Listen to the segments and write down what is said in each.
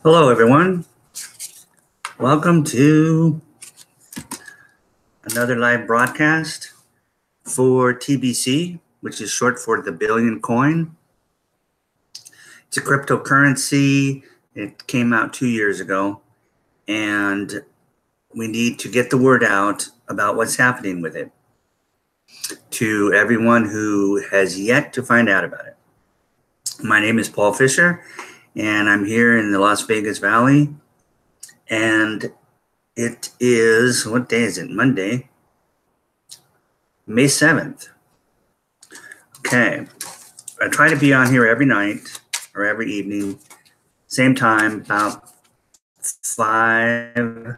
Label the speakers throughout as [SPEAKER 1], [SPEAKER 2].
[SPEAKER 1] Hello, everyone. Welcome to another live broadcast for TBC, which is short for the Billion Coin. It's a cryptocurrency. It came out 2 years ago, and we need to get the word out about what's happening with it to everyone who has yet to find out about it. My name is Paul Fisher, and I'm here in the Las Vegas Valley. And it is, what day is it? Monday, May 7th. Okay. I try to be on here every night or every evening, same time, about 5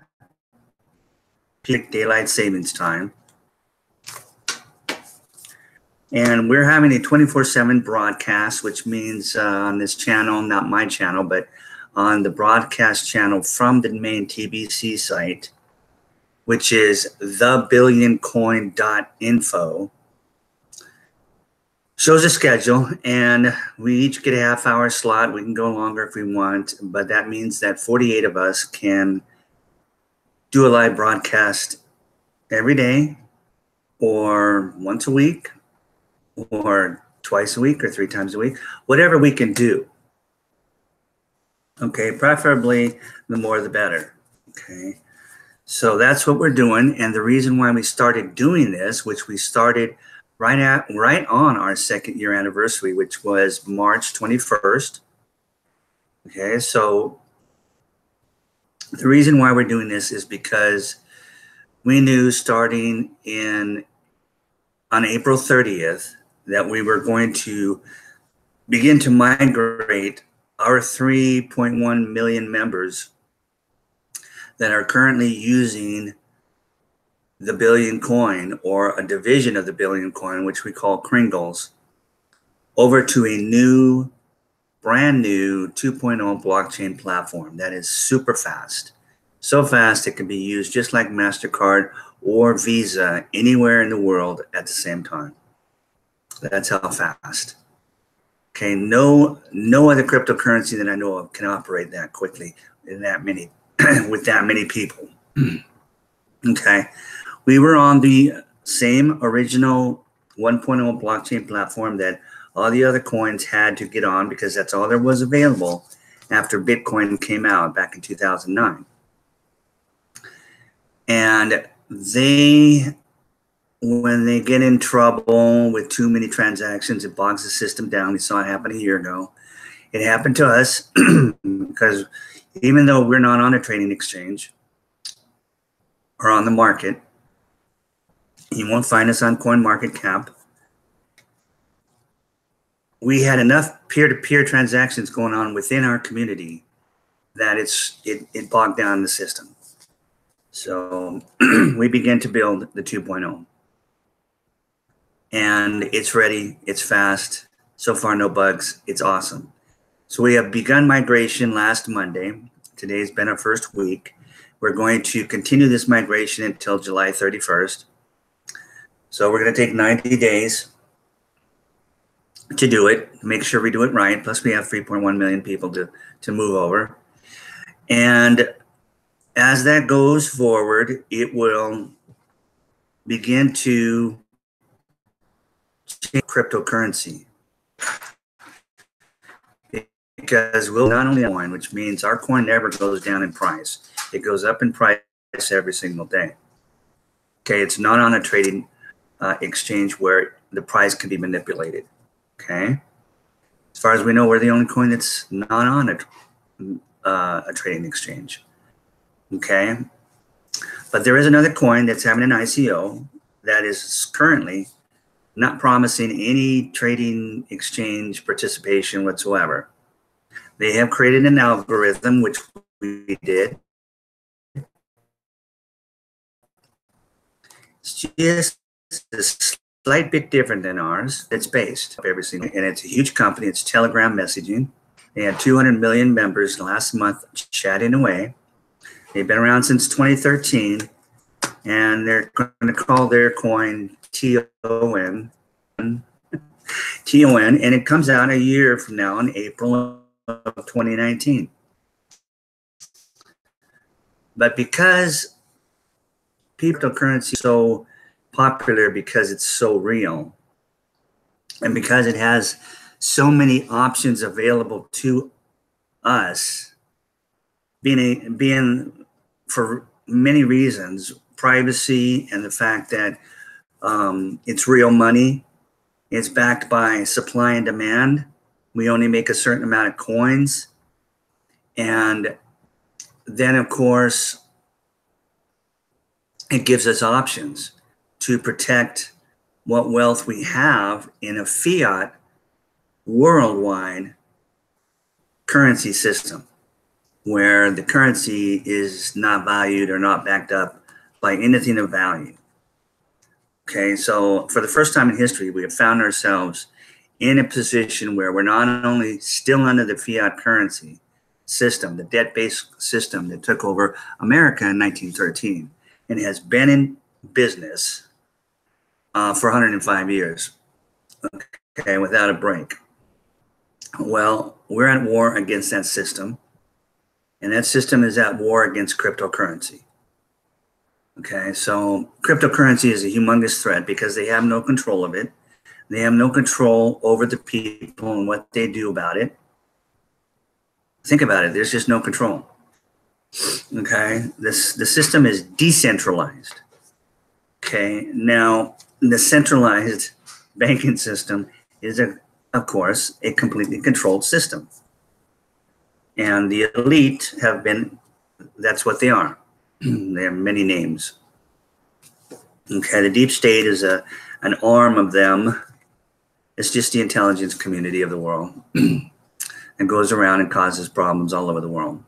[SPEAKER 1] peak daylight savings time. And we're having a 24/7 broadcast, which means on this channel, not my channel, but on the broadcast channel from the main TBC site, which is thebillioncoin.info. Shows a schedule, and we each get a half-hour slot. We can go longer if we want, but that means that 48 of us can do a live broadcast every day, or once a week, or twice a week, or 3 times a week, whatever we can do. Okay, preferably the more the better. Okay, so that's what we're doing, and the reason why we started doing this, which we started right on our 2nd year anniversary, which was March 21st. Okay, so the reason why we're doing this is because we knew starting on April 30th that we were going to begin to migrate our 3.1 million members that are currently using the Billion Coin, or a division of the Billion Coin, which we call Kringles, over to a brand new 2.0 blockchain platform that is super fast. So fast it can be used just like MasterCard or Visa anywhere in the world at the same time. That's how fast. Okay, no other cryptocurrency that I know of can operate that quickly in that many with that many people. Okay, we were on the same original 1.0 blockchain platform that all the other coins had to get on, because that's all there was available after Bitcoin came out back in 2009. And when they get in trouble with too many transactions, it bogs the system down. We saw it happen a year ago. It happened to us because even though we're not on a trading exchange or on the market, you won't find us on CoinMarketCap. We had enough peer-to-peer transactions going on within our community that it bogged down the system. So we began to build the 2.0. And it's ready, it's fast. So far, no bugs. It's awesome. So we have begun migration last Monday. Today's been our first week. We're going to continue this migration until July 31st. So we're going to take 90 days to do it, make sure we do it right. Plus, we have 3.1 million people to move over. And as that goes forward, it will begin to cryptocurrency, because we'll not only have coin, which means our coin never goes down in price. It goes up in price every single day. Okay, it's not on a trading exchange where the price can be manipulated. Okay, as far as we know, we're the only coin that's not on a trading exchange. Okay, but there is another coin that's having an ICO that is currently not promising any trading exchange participation whatsoever. They have created an algorithm, which we did. It's just a slight bit different than ours. It's based every single, and it's a huge company. It's Telegram messaging. They had 200 million members last month chatting away. They've been around since 2013, and they're going to call their coin TON, and it comes out a year from now in April of 2019. But because cryptocurrency is so popular, because it's so real, and because it has so many options available to us, being for many reasons, privacy and the fact that it's real money, it's backed by supply and demand. We only make a certain amount of coins. And then, of course, it gives us options to protect what wealth we have in a fiat worldwide currency system, where the currency is not valued or not backed up by anything of value. Okay, so for the first time in history, we have found ourselves in a position where we're not only still under the fiat currency system, the debt-based system that took over America in 1913 and has been in business for 105 years, okay, without a break. Well, we're at war against that system, and that system is at war against cryptocurrency. Okay, so cryptocurrency is a humongous threat because they have no control of it. They have no control over the people and what they do about it. Think about it, there's just no control. Okay, the system is decentralized. Okay, now the centralized banking system is, of course, a completely controlled system. And the elite have been, that's what they are. They have many names. Okay, the deep state is an arm of them. It's just the intelligence community of the world. And goes around and causes problems all over the world.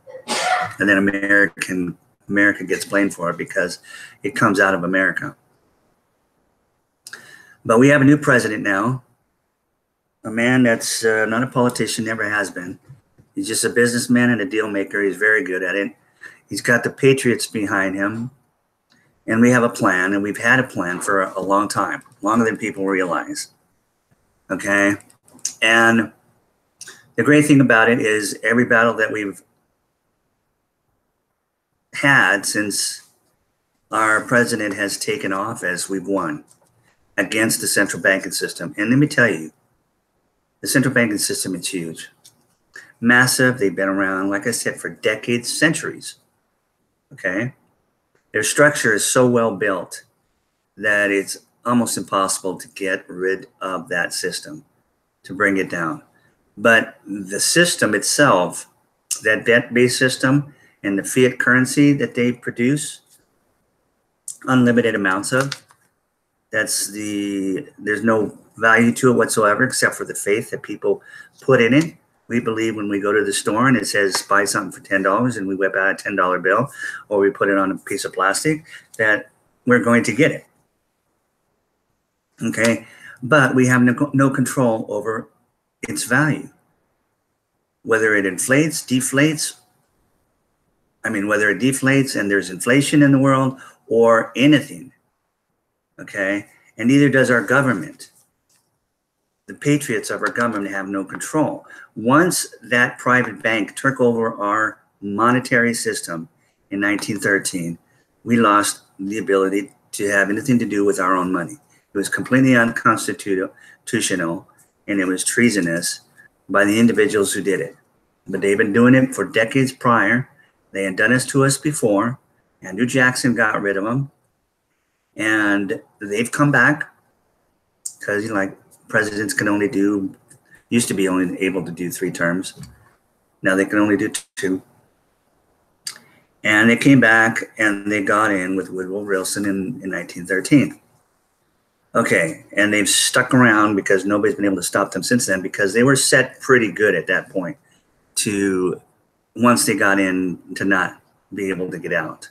[SPEAKER 1] And then America gets blamed for it because it comes out of America. But we have a new president now, a man that's not a politician, never has been. He's just a businessman and a deal maker. He's very good at it. He's got the patriots behind him. And we have a plan, and we've had a plan for a long time, longer than people realize. Okay? And the great thing about it is every battle that we've had since our president has taken office, we've won against the central banking system. And let me tell you, the central banking system is huge. Massive. They've been around, like I said, for decades, centuries. Okay? Their structure is so well built that it's almost impossible to get rid of that system, to bring it down. But the system itself, that debt-based system and the fiat currency that they produce, unlimited amounts of, there's no value to it whatsoever except for the faith that people put in it. We believe when we go to the store and it says buy something for $10 and we whip out a $10 bill or we put it on a piece of plastic, that we're going to get it. Okay, but we have no control over its value. Whether it inflates, deflates, whether it deflates and there's inflation in the world or anything, okay? And neither does our government. The patriots of our government have no control. Once that private bank took over our monetary system in 1913, we lost the ability to have anything to do with our own money. It was completely unconstitutional and it was treasonous by the individuals who did it. But they've been doing it for decades prior. They had done this to us before. Andrew Jackson got rid of them. And they've come back because, presidents can only used to be only able to do 3 terms. Now they can only do 2. And they came back and they got in with Woodrow Wilson in 1913. Okay, and they've stuck around because nobody's been able to stop them since then because they were set pretty good at that point to, once they got in, to not be able to get out.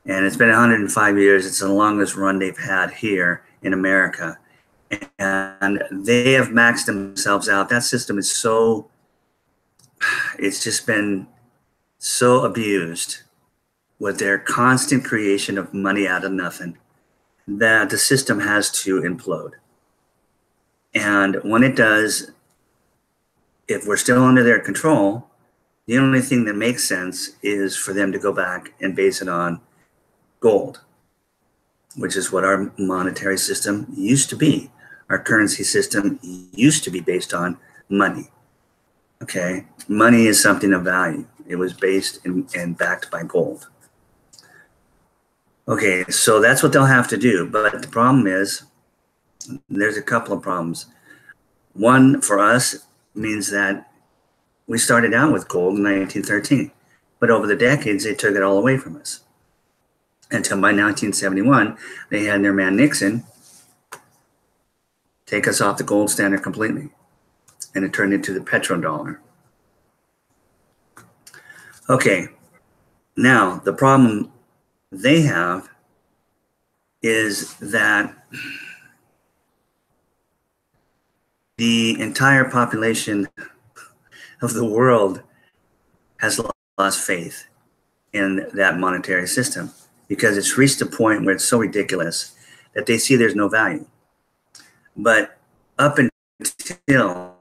[SPEAKER 1] And it's been 105 years. It's the longest run they've had here in America. And they have maxed themselves out. That system is it's just been so abused with their constant creation of money out of nothing that the system has to implode. And when it does, if we're still under their control, The only thing that makes sense is for them to go back and base it on gold, which is what our monetary system used to be. Our currency system used to be based on money. Okay, money is something of value. It was based and backed by gold. Okay, so that's what they'll have to do. But the problem is, there's a couple of problems. One, for us, means that we started out with gold in 1913, but over the decades, they took it all away from us. Until by 1971, they had their man Nixon take us off the gold standard completely, and it turned into the petrodollar. Okay, now the problem they have is that the entire population of the world has lost faith in that monetary system because it's reached a point where it's so ridiculous that they see there's no value. But up until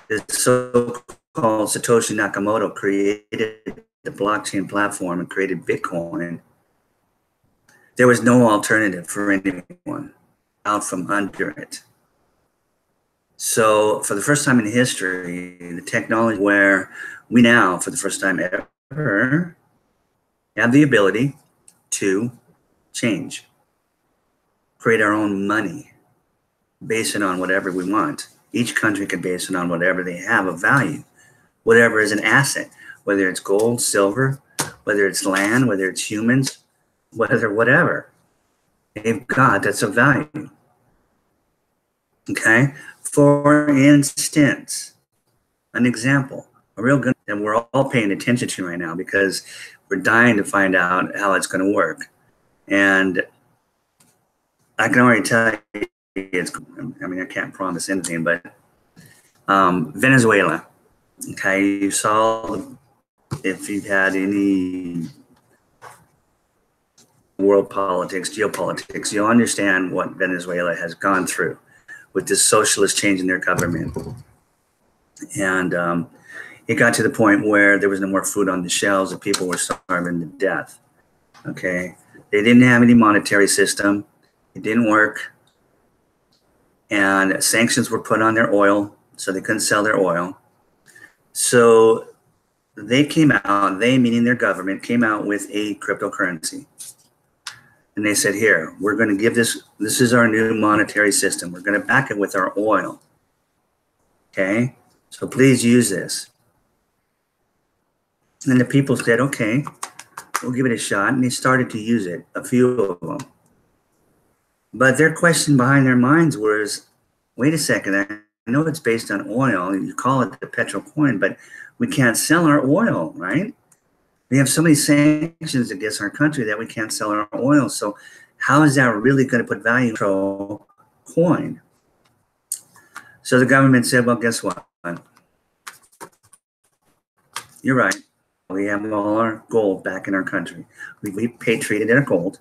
[SPEAKER 1] the so-called Satoshi Nakamoto created the blockchain platform and created Bitcoin, there was no alternative for anyone out from under it. So for the first time in history, the technology where we now, for the first time ever, have the ability to change, create our own money, base it on whatever we want. Each country can base it on whatever they have of value, whatever is an asset, whether it's gold, silver, whether it's land, whether it's humans, whatever they've got that's of value. Okay, for instance, an example, a real good that we're all paying attention to right now because we're dying to find out how it's going to work. And I can already tell you, I mean, I can't promise anything, but Venezuela, okay, you saw, if you've had any world politics, geopolitics, you'll understand what Venezuela has gone through with this socialist change in their government. And it got to the point where there was no more food on the shelves and people were starving to death. Okay, they didn't have any monetary system. It didn't work. And sanctions were put on their oil, so they couldn't sell their oil. So they came out, they meaning their government, came out with a cryptocurrency. And they said, here, we're going to give this is our new monetary system. We're going to back it with our oil. Okay, so please use this. And the people said, okay, we'll give it a shot. And they started to use it, a few of them. But their question behind their minds was, wait a second, I know it's based on oil. You call it the petro coin, but we can't sell our oil, right? We have so many sanctions against our country that we can't sell our oil. So how is that really going to put value in petro coin? So the government said, well, guess what? You're right. We have all our gold back in our country. We repatriated our gold.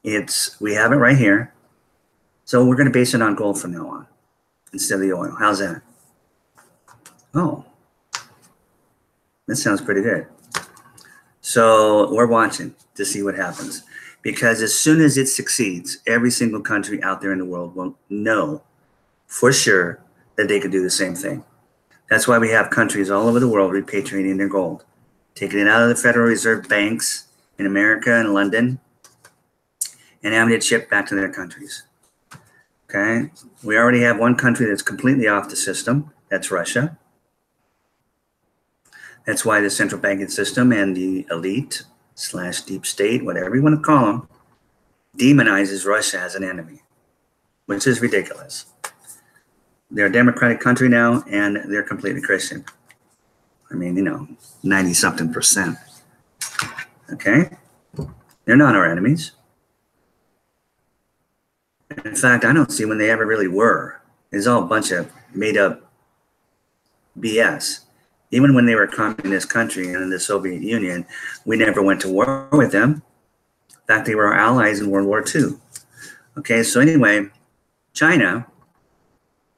[SPEAKER 1] We have it right here. So we're going to base it on gold from now on instead of the oil. How's that? Oh, that sounds pretty good. So we're watching to see what happens, because as soon as it succeeds, every single country out there in the world will know for sure that they could do the same thing. That's why we have countries all over the world repatriating their gold, taking it out of the Federal Reserve banks in America and London and having it shipped back to their countries. Okay, we already have one country that's completely off the system. That's Russia. That's why the central banking system and the elite / deep state, whatever you want to call them, demonizes Russia as an enemy, which is ridiculous. They're a democratic country now, and they're completely Christian. I mean, 90-something%. Okay? They're not our enemies. In fact, I don't see when they ever really were. It's all a bunch of made-up BS. Even when they were a communist country and in the Soviet Union, we never went to war with them. In fact, they were our allies in World War II. Okay, so anyway, China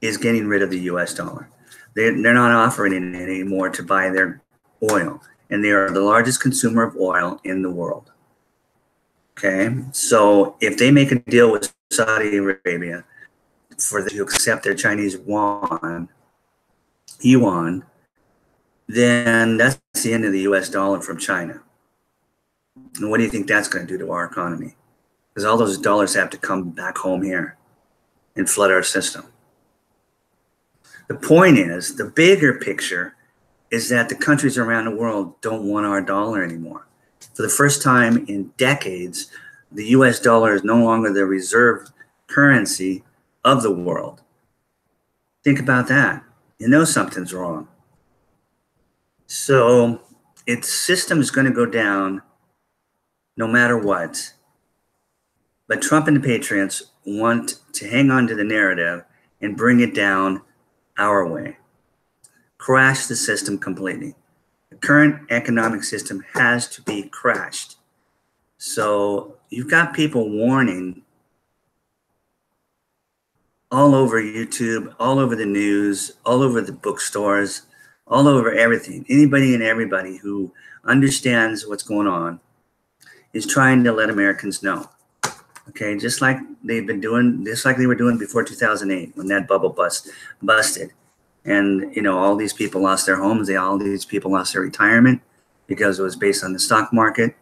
[SPEAKER 1] is getting rid of the US dollar. They're not offering it anymore to buy their oil. And they are the largest consumer of oil in the world. Okay, so if they make a deal with Saudi Arabia for them to accept their Chinese yuan, then that's the end of the US dollar from China. And what do you think that's going to do to our economy? Because all those dollars have to come back home here and flood our system. The point is, the bigger picture is that the countries around the world don't want our dollar anymore. For the first time in decades, the US dollar is no longer the reserve currency of the world. Think about that. You know something's wrong. So its system is going to go down no matter what. But Trump and the Patriots want to hang on to the narrative and bring it down our way. Crash the system completely. The current economic system has to be crashed. So you've got people warning all over YouTube, all over the news, all over the bookstores, all over everything. Anybody and everybody who understands what's going on is trying to let Americans know. Okay, just like they've been doing, just like they were doing before 2008 when that bubble busted. And, you know, all these people lost their homes. All these people lost their retirement because it was based on the stock market.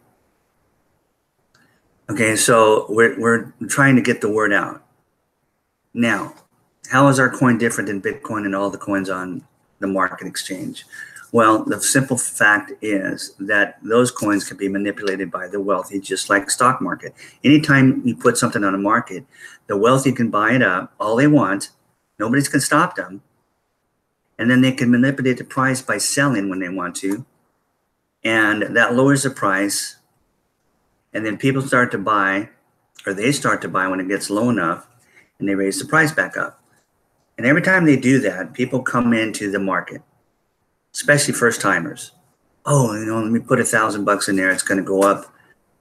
[SPEAKER 1] Okay, so we're trying to get the word out. Now, how is our coin different than Bitcoin and all the coins on the market exchange? Well, the simple fact is that those coins can be manipulated by the wealthy, just like stock market. Anytime you put something on a market, the wealthy can buy it up all they want. Nobody's can stop them. And then they can manipulate the price by selling when they want to. And that lowers the price. And then people start to buy, or they start to buy when it gets low enough, and they raise the price back up. And every time they do that, people come into the market, especially first timers. Oh, you know, let me put $1,000 in there. It's going to go up.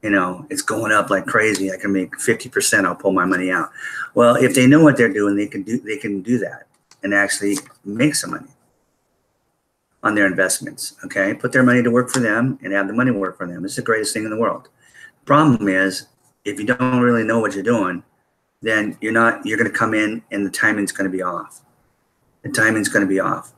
[SPEAKER 1] You know, it's going up like crazy. I can make 50%. I'll pull my money out. Well, if they know what they're doing, they can do that and actually make some money on their investments. Okay, put their money to work for them and have the money work for them. It's the greatest thing in the world. Problem is, if you don't really know what you're doing, then you're going to come in and the timing's going to be off. The timing's going to be off.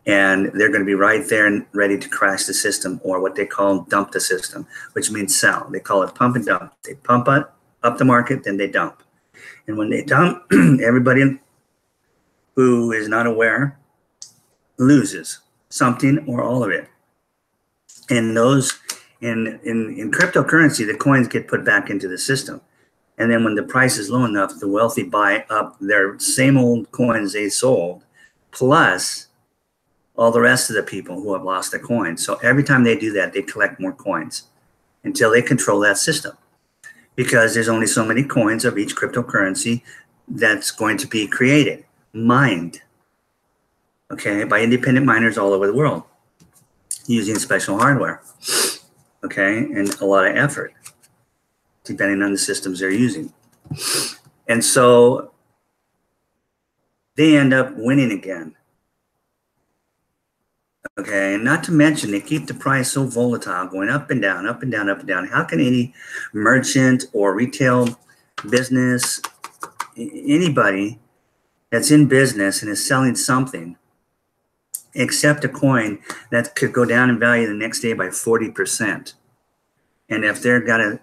[SPEAKER 1] And they're going to be right there and ready to crash the system, or what they call dump the system, which means sell. They call it pump and dump. They pump up the market, then they dump. And when they dump, everybody who is not aware loses something or all of it. And those in cryptocurrency, the coins get put back into the system. And then when the price is low enough, the wealthy buy up their same old coins they sold, plus all the rest of the people who have lost their coins. So every time they do that, they collect more coins until they control that system. Because there's only so many coins of each cryptocurrency that's going to be created, mined, okay, by independent miners all over the world using special hardware, okay, and a lot of effort, depending on the systems they're using. And so they end up winning again. Okay, and not to mention they keep the price so volatile, going up and down, up and down, up and down. How can any merchant or retail business, anybody that's in business and is selling something, accept a coin that could go down in value the next day by 40%? And if they've got a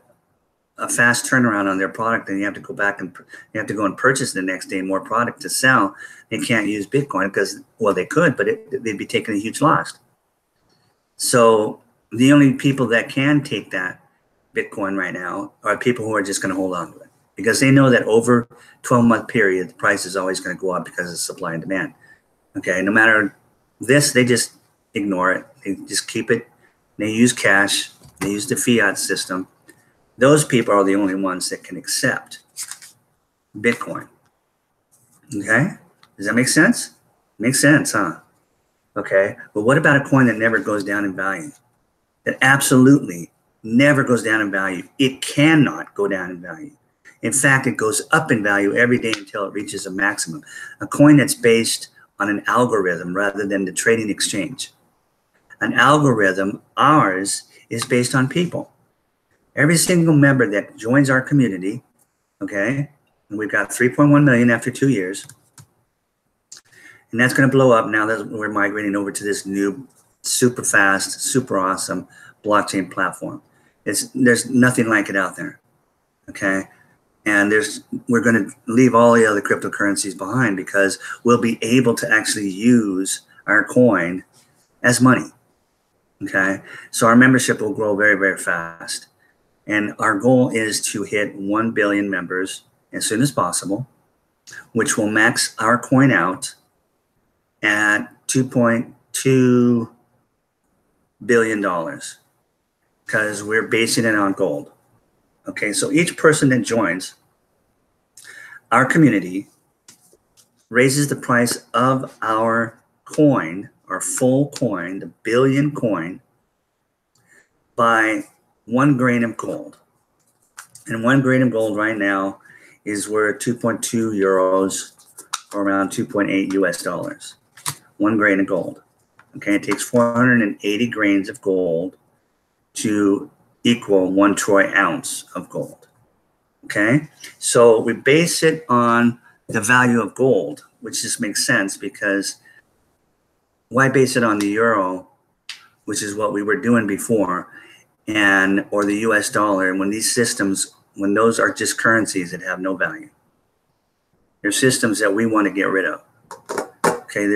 [SPEAKER 1] fast turnaround on their product, and you have to go back and you have to go and purchase the next day more product to sell, they can't use Bitcoin because, well, they could, but they'd be taking a huge loss. So the only people that can take that Bitcoin right now are people who are just going to hold on to it, because they know that over 12-month period, the price is always going to go up because of supply and demand. Okay, no matter this, they just ignore it. They just keep it. They use cash. They use the fiat system. Those people are the only ones that can accept Bitcoin. Okay? Does that make sense? Makes sense, huh? Okay. But what about a coin that never goes down in value? That absolutely never goes down in value. It cannot go down in value. In fact, it goes up in value every day until it reaches a maximum. A coin that's based on an algorithm rather than the trading exchange. An algorithm, ours, is based on people. Every single member that joins our community, okay, and we've got 3.1 million after 2 years, and that's going to blow up now that we're migrating over to this new super fast, super awesome blockchain platform. There's nothing like it out there, okay? And we're going to leave all the other cryptocurrencies behind because we'll be able to actually use our coin as money, okay? So our membership will grow very, very fast. And our goal is to hit 1 billion members as soon as possible, which will max our coin out at $2.2 billion because we're basing it on gold. Okay, so each person that joins our community raises the price of our coin, our full coin, the billion coin, by 1 grain of gold. And 1 grain of gold right now is worth 2.2 euros or around 2.8 US dollars. 1 grain of gold. Okay, it takes 480 grains of gold to equal 1 troy ounce of gold. Okay, so we base it on the value of gold, which just makes sense because why base it on the euro, which is what we were doing before, or the US dollar, when these systems, when those are just currencies that have no value. They're systems that we want to get rid of. Okay,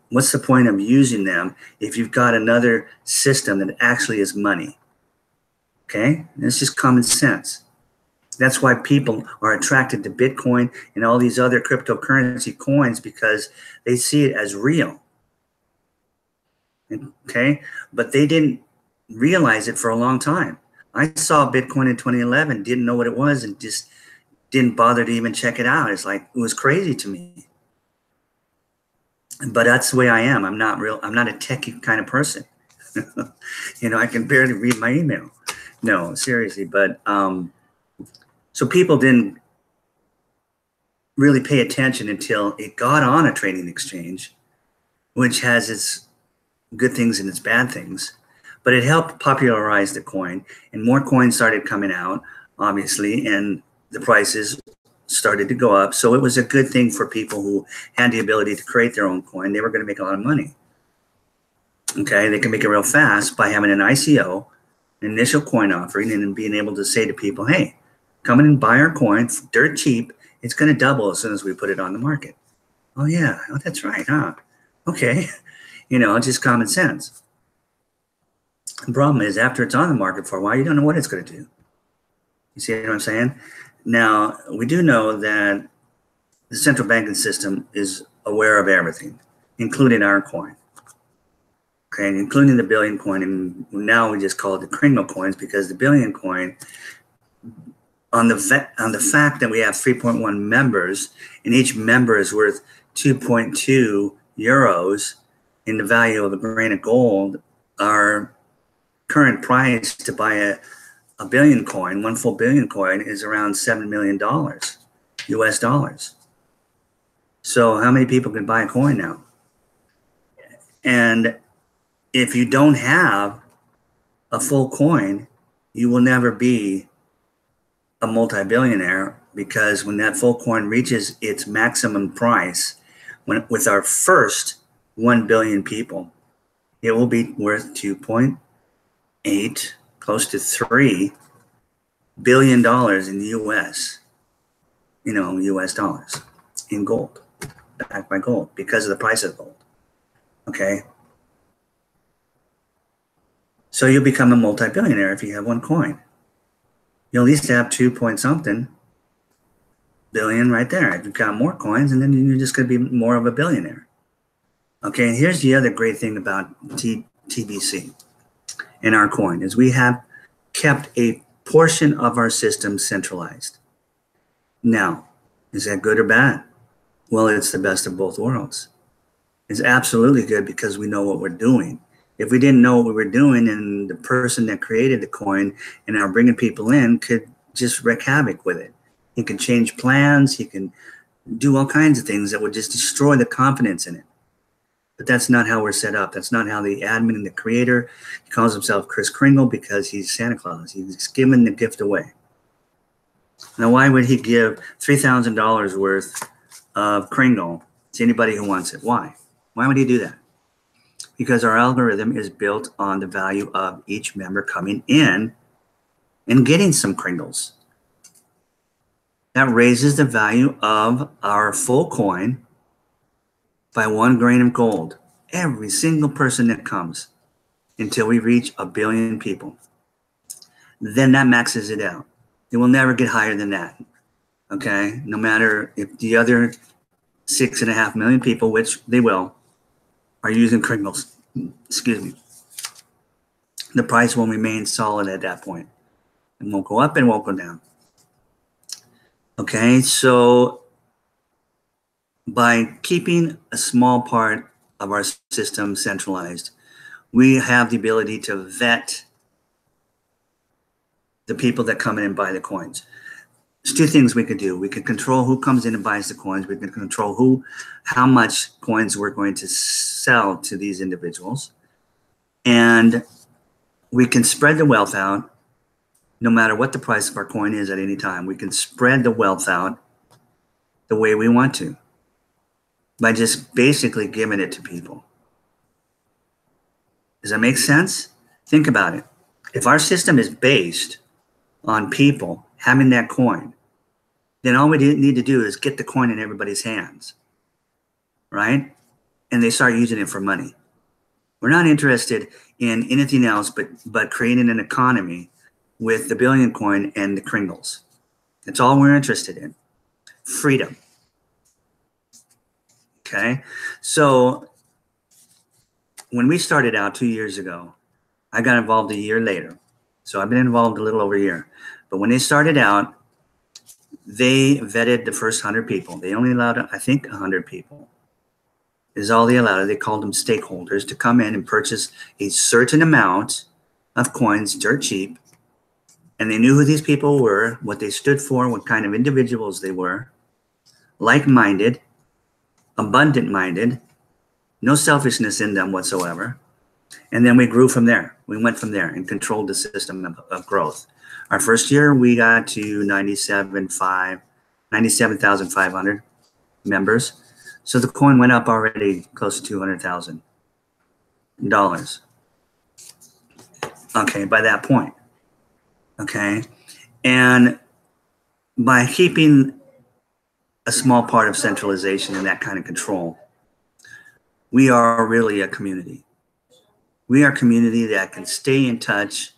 [SPEAKER 1] what's the point of using them if you've got another system that actually is money? Okay, and it's just common sense. That's why people are attracted to Bitcoin and all these other cryptocurrency coins because they see it as real. Okay, but they didn't realize it for a long time. I saw Bitcoin in 2011, didn't know what it was, and just didn't bother to even check it out. It's like, it was crazy to me. But that's the way I am. I'm not a techie kind of person. I can barely read my email. No, seriously. But so people didn't really pay attention until it got on a trading exchange, which has its good things and its bad things. But it helped popularize the coin, and more coins started coming out, obviously, and the prices started to go up. So it was a good thing for people who had the ability to create their own coin. They were going to make a lot of money. Okay, they can make it real fast by having an ICO, an initial coin offering, and then being able to say to people, hey, come in and buy our coin dirt cheap. It's going to double as soon as we put it on the market. Oh, yeah. Oh, that's right, huh? Okay. It's just common sense. The problem is after it's on the market for a while, you don't know what it's going to do. You see what I'm saying? Now, we do know that the central banking system is aware of everything, including our coin. Okay, including the billion coin, and now we just call it the criminal coins because the billion coin, on the fact that we have 3.1 members, and each member is worth 2.2 euros in the value of a grain of gold, our current price to buy a billion coin, 1 full billion coin, is around $7 million US dollars. So how many people can buy a coin now? And if you don't have a full coin, you will never be a multi-billionaire, because when that full coin reaches its maximum price, with our first 1 billion people, it will be worth 2.8, close to $3 billion in the US, US dollars, in gold, backed by gold, because of the price of gold. Okay. So you'll become a multi-billionaire if you have 1 coin. You'll at least have 2 point something billion right there. If you've got more coins, and then you're just going to be more of a billionaire. Okay, and here's the other great thing about TBC and our coin is we have kept a portion of our system centralized. Now, is that good or bad? Well, it's the best of both worlds. It's absolutely good because we know what we're doing. If we didn't know what we were doing, and the person that created the coin and are bringing people in could just wreak havoc with it. He can change plans. He can do all kinds of things that would just destroy the confidence in it. But that's not how we're set up. That's not how the admin and the creator, he calls himself Kris Kringle because he's Santa Claus. He's giving the gift away. Now, why would he give $3,000 worth of Kringle to anybody who wants it? Why? Why would he do that? Because our algorithm is built on the value of each member coming in and getting some Kringles. That raises the value of our full coin by 1 grain of gold. Every single person that comes until we reach 1 billion people. Then that maxes it out. It will never get higher than that. Okay? No matter if the other 6.5 million people, which they will, are using Kringles. Excuse me. The price will remain solid at that point. It won't go up and won't go down. Okay, so by keeping a small part of our system centralized, we have the ability to vet the people that come in and buy the coins. There's 2 things we could do. We could control who comes in and buys the coins. We can control how much coins we're going to sell to these individuals. And we can spread the wealth out no matter what the price of our coin is at any time. We can spread the wealth out the way we want to by just basically giving it to people. Does that make sense? Think about it. If our system is based on people having that coin, then all we need to do is get the coin in everybody's hands, right? And they start using it for money. We're not interested in anything else but creating an economy with the billion coin and the Kringles. That's all we're interested in. Freedom. Okay? So when we started out 2 years ago, I got involved a year later. So I've been involved a little over a year. But when they started out, they vetted the first 100 people. They only allowed, I think, 100 people is all they allowed. They called them stakeholders to come in and purchase a certain amount of coins, dirt cheap. And they knew who these people were, what they stood for, what kind of individuals they were, like-minded, abundant-minded, no selfishness in them whatsoever. And then we grew from there. We went from there and controlled the system of growth. Our first year, we got to 97,500 members. So the coin went up already close to $200,000. Okay, by that point. Okay, and by keeping a small part of centralization and that kind of control, we are really a community. We are a community that can stay in touch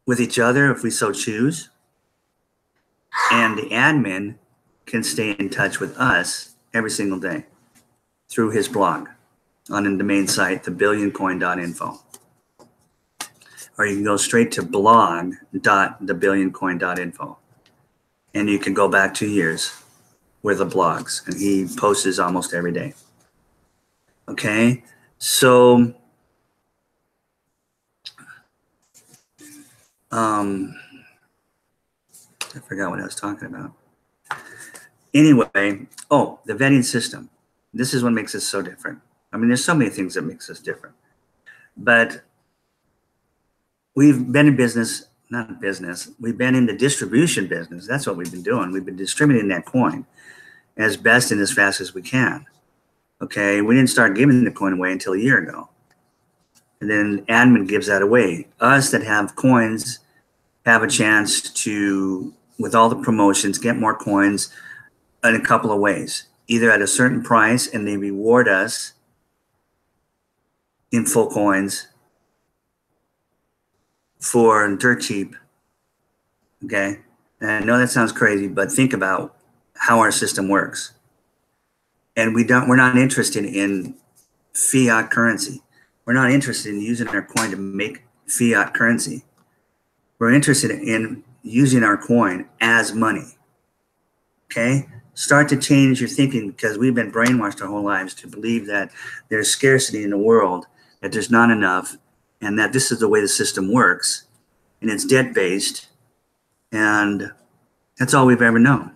[SPEAKER 1] with each other if we so choose, and the admin can stay in touch with us every single day through his blog on the main site, thebillioncoin.info. Or you can go straight to blog.thebillioncoin.info. And you can go back 2 years with the blogs. And he posts almost every day. Okay? So, I forgot what I was talking about. Anyway, the vetting system. This is what makes us so different. I mean, there's so many things that makes us different. But we've been in business, we've been in the distribution business. That's what we've been doing. We've been distributing that coin as best and as fast as we can. Okay, we didn't start giving the coin away until a year ago. And then admin gives that away. Us that have coins have a chance to, with all the promotions, get more coins in a couple of ways. Either at a certain price and they reward us in full coins for dirt cheap. Okay, and I know that sounds crazy, but think about how our system works. And we're not interested in fiat currency. We're not interested in using our coin to make fiat currency. We're interested in using our coin as money. Okay? Start to change your thinking, because we've been brainwashed our whole lives to believe that there's scarcity in the world, that there's not enough, and that this is the way the system works, and it's debt-based, and that's all we've ever known.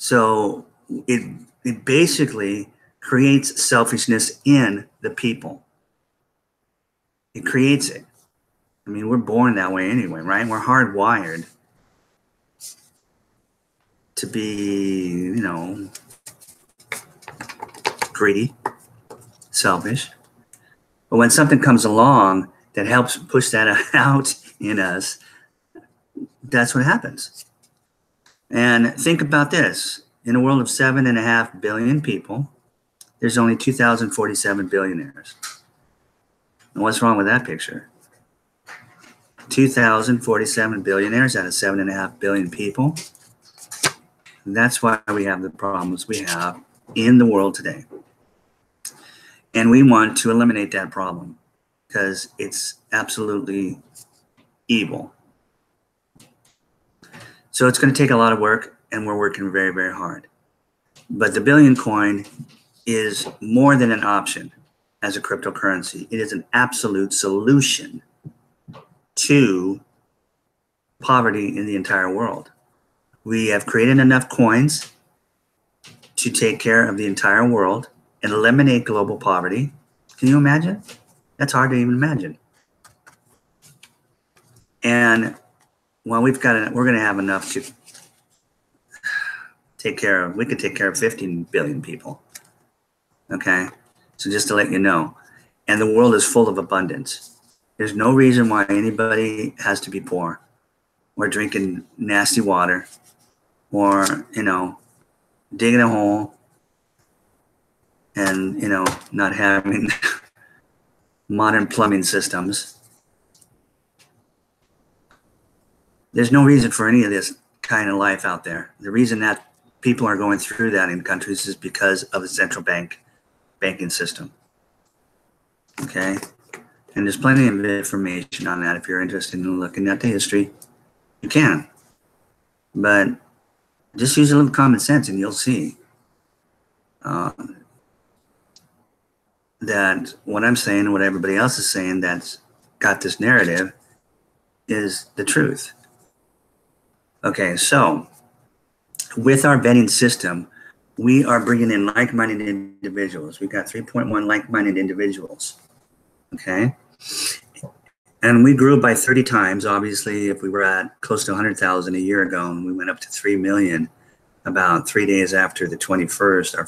[SPEAKER 1] So it basically creates selfishness in the people. It creates it. I mean, we're born that way anyway, right? We're hardwired to be, you know, greedy, selfish. But when something comes along that helps push that out in us, that's what happens. And think about this. In a world of 7.5 billion people, there's only 2,047 billionaires. And what's wrong with that picture? 2,047 billionaires out of 7.5 billion people. That's why we have the problems we have in the world today. And we want to eliminate that problem because it's absolutely evil. So it's going to take a lot of work, and we're working very, very hard. But the Billion coin is more than an option as a cryptocurrency. It is an absolute solution to poverty in the entire world. We have created enough coins to take care of the entire world and eliminate global poverty. Can you imagine? That's hard to even imagine. And well, we're going to have enough to take care of. We could take care of 15 billion people. Okay, so just to let you know, and the world is full of abundance. There's no reason why anybody has to be poor, or drinking nasty water, or digging a hole, and not having modern plumbing systems. There's no reason for any of this kind of life out there. The reason that people are going through that in countries is because of the central banking system. Okay? And there's plenty of information on that. If you're interested in looking at the history, you can. But just use a little common sense and you'll see that what I'm saying and what everybody else is saying that's got this narrative is the truth. Okay, so with our betting system, we are bringing in like-minded individuals. We've got 3.1 like-minded individuals, okay? And we grew by 30 times. Obviously, if we were at close to 100,000 a year ago, and we went up to 3 million about 3 days after the 21st,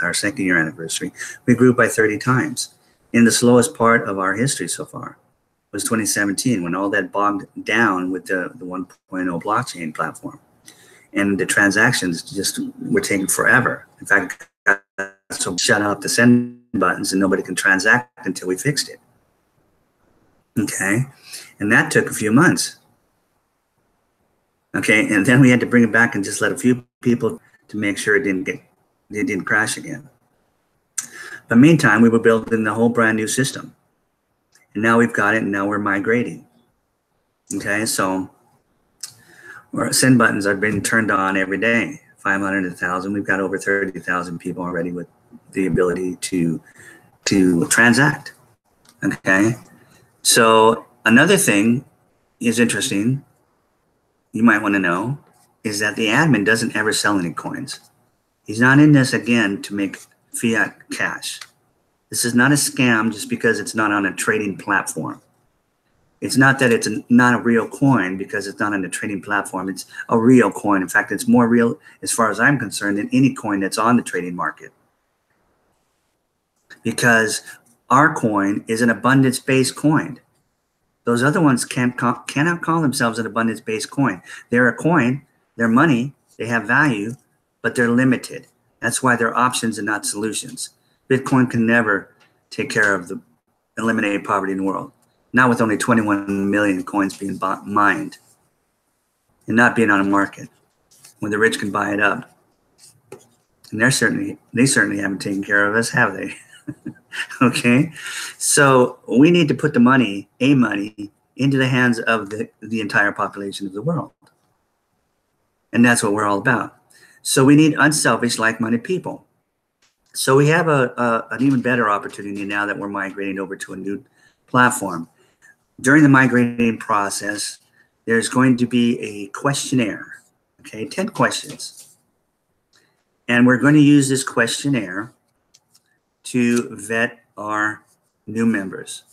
[SPEAKER 1] our second year anniversary, we grew by 30 times. In the slowest part of our history so far was 2017, when all that bogged down with the 1.0 blockchain platform. And the transactions just were taking forever. In fact, so shut off the send buttons and nobody can transact until we fixed it. Okay, and that took a few months. Okay, and then we had to bring it back and just let a few people to make sure it didn't crash again. But meantime, we were building the whole brand new system. And now we've got it, and now we're migrating. Okay, so our send buttons are being turned on every day, 500 to 1,000. We've got over 30,000 people already with the ability to transact. Okay, so another thing is interesting, you might want to know, is that the admin doesn't ever sell any coins. He's not in this again to make fiat cash. This is not a scam just because it's not on a trading platform. It's not that it's not a real coin because it's not on a trading platform. It's a real coin. In fact, it's more real as far as I'm concerned than any coin that's on the trading market. Because our coin is an abundance-based coin. Those other ones cannot call themselves an abundance-based coin. They're a coin, they're money, they have value, but they're limited. That's why they're options and not solutions. Bitcoin can never take care of eliminate poverty in the world. Not with only 21 million coins being mined and not being on a market when the rich can buy it up. And they certainly haven't taken care of us, have they? Okay, so we need to put the money into the hands of the entire population of the world. And that's what we're all about. So we need unselfish, like-minded people. So we have an even better opportunity now that we're migrating over to a new platform. During the migrating process, there's going to be a questionnaire, okay, 10 questions. And we're going to use this questionnaire to vet our new members.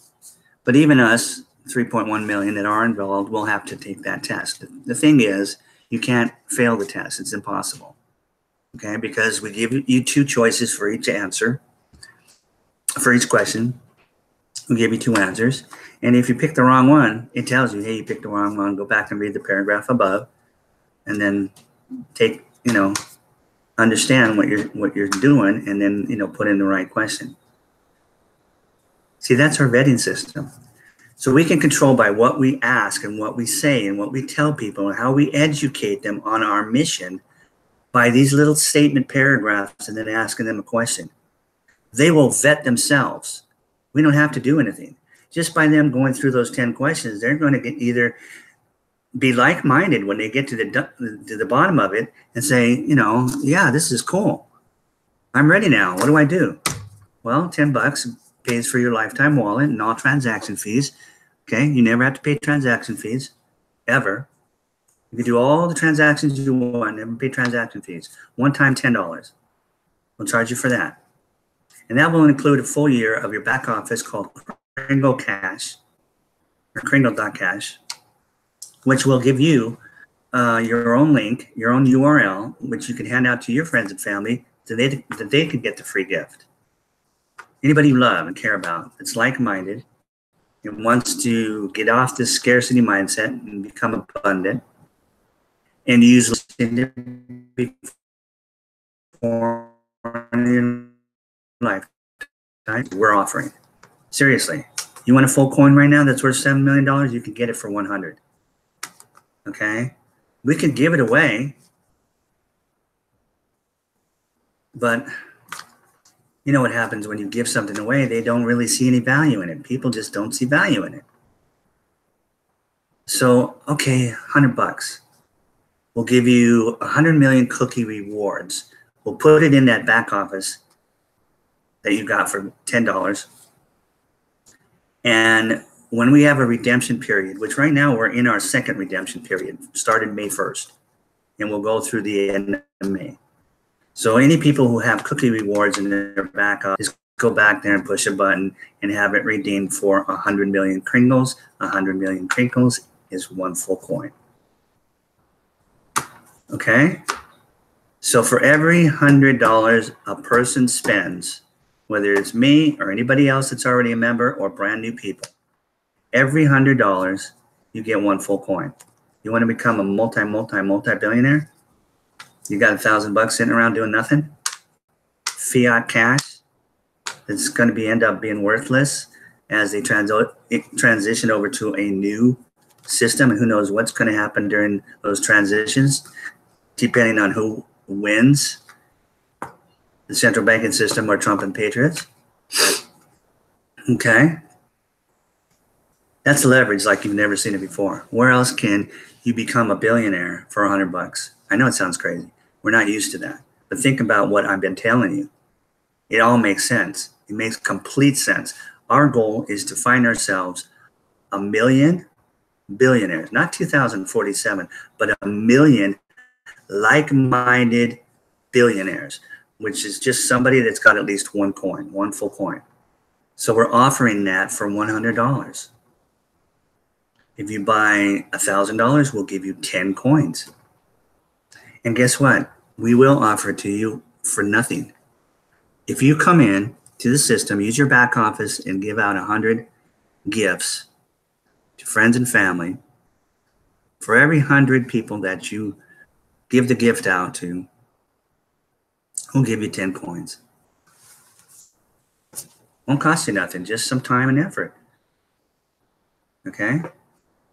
[SPEAKER 1] But even us, 3.1 million that are involved, will have to take that test. The thing is, you can't fail the test. It's impossible. Okay, because we give you 2 choices for each answer. For each question, we give you 2 answers. And if you pick the wrong one, it tells you, hey, you picked the wrong one. Go back and read the paragraph above, and then take, understand what you're doing, and then, put in the right question. See, that's our vetting system. So we can control by what we ask and what we say and what we tell people and how we educate them on our mission by these little statement paragraphs and then asking them a question. They will vet themselves. We don't have to do anything. Just by them going through those 10 questions, they're going to either be like-minded when they get to the bottom of it and say, yeah, this is cool. I'm ready now. What do I do? Well, $10 pays for your lifetime wallet and all transaction fees. Okay, you never have to pay transaction fees, ever. You can do all the transactions you want, never pay transaction fees. One time, $10. We'll charge you for that. And that will include a full year of your back office called Kringle Cash, or Kringle.cash, which will give you your own link, your own URL, which you can hand out to your friends and family so that they can get the free gift. Anybody you love and care about that's like-minded and wants to get off this scarcity mindset and become abundant and use it before in lifetime, we're offering. Seriously, you want a full coin right now that's worth $7 million? You can get it for 100. Okay, we could give it away, but you know what happens when you give something away? They don't really see any value in it. People just don't see value in it. So, okay, $100. We'll give you 100 million cookie rewards. We'll put it in that back office that you got for $10. And when we have a redemption period, which right now we're in our second redemption period, started May 1st, and we'll go through the end of May. So any people who have cookie rewards in their back office, go back there and push a button and have it redeemed for 100 million Kringles. 100 million Kringles is 1 full coin. Okay? So for every $100 a person spends, whether it's me or anybody else that's already a member or brand new people, every $100 you get 1 full coin. You want to become a multi-billionaire? You got $1,000 sitting around doing nothing? Fiat cash that's going to end up being worthless as they transition over to a new system, and who knows what's going to happen during those transitions, depending on who wins, the central banking system or Trump and Patriots. Okay. That's leverage like you've never seen it before. Where else can you become a billionaire for $100? I know it sounds crazy. We're not used to that. But think about what I've been telling you. It all makes sense. It makes complete sense. Our goal is to find ourselves 1 million billionaires, not 2047, but 1 million like-minded billionaires, which is just somebody that's got at least 1 coin, 1 full coin. So we're offering that for $100. If you buy $1,000, we'll give you 10 coins. And guess what? We will offer it to you for nothing. If you come in to the system, use your back office, and give out 100 gifts to friends and family, for every 100 people that you give the gift out to, we'll give you 10 coins. Won't cost you nothing, just some time and effort. Okay?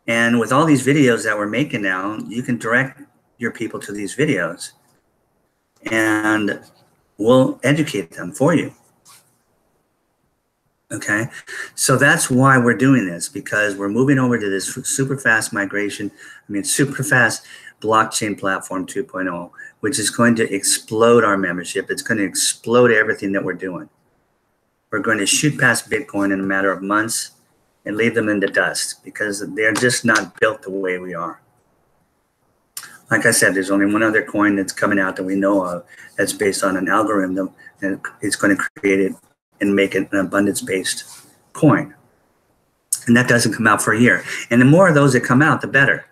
[SPEAKER 1] And with all these videos that we're making now, you can direct your people to these videos and we'll educate them for you. Okay? So that's why we're doing this, because we're moving over to this super fast super fast blockchain platform 2.0, which is going to explode our membership. It's going to explode everything that we're doing. We're going to shoot past Bitcoin in a matter of months and leave them in the dust because they're just not built the way we are. Like I said, there's only one other coin that's coming out that we know of that's based on an algorithm, and it's going to create it and make it an abundance-based coin. And that doesn't come out for a year. And the more of those that come out, the better,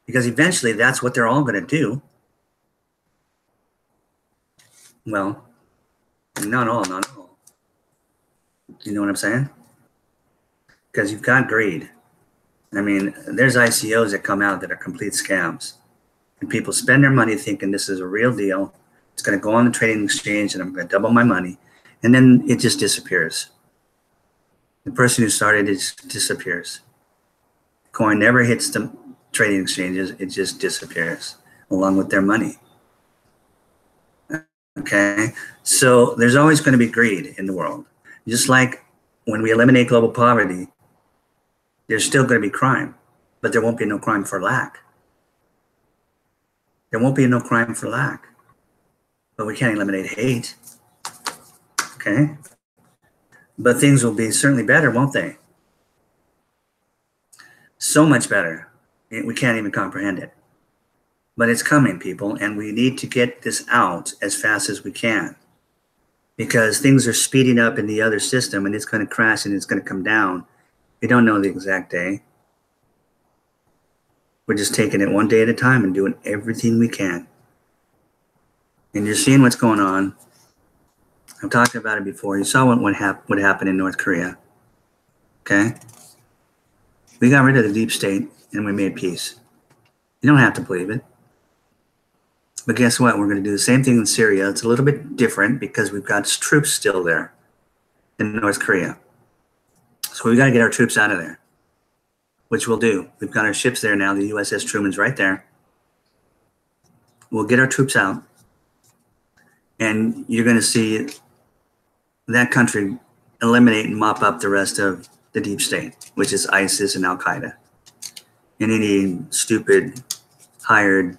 [SPEAKER 1] because eventually that's what they're all going to do. Well, not all. You know what I'm saying? Because you've got greed. I mean, there's ICOs that come out that are complete scams. And people spend their money thinking this is a real deal. It's going to go on the trading exchange and I'm going to double my money. And then it just disappears. The person who started it disappears. Coin never hits the trading exchanges. It just disappears along with their money. Okay? So there's always going to be greed in the world. Just like when we eliminate global poverty, there's still going to be crime, but there won't be no crime for lack. There won't be no crime for lack, but we can't eliminate hate. Okay? But things will be certainly better, won't they? So much better. We can't even comprehend it. But it's coming, people, and we need to get this out as fast as we can, because things are speeding up in the other system and it's going to crash and it's going to come down. We don't know the exact day. We're just taking it one day at a time and doing everything we can. And you're seeing what's going on. I've talked about it before. You saw what happened in North Korea. Okay? We got rid of the deep state and we made peace. You don't have to believe it. But guess what? We're going to do the same thing in Syria. It's a little bit different because we've got troops still there in North Korea. So we got to get our troops out of there, which we'll do. We've got our ships there now. The USS Truman's right there. We'll get our troops out. And you're going to see that country eliminate and mop up the rest of the deep state, which is ISIS and Al-Qaeda. And any stupid, hired,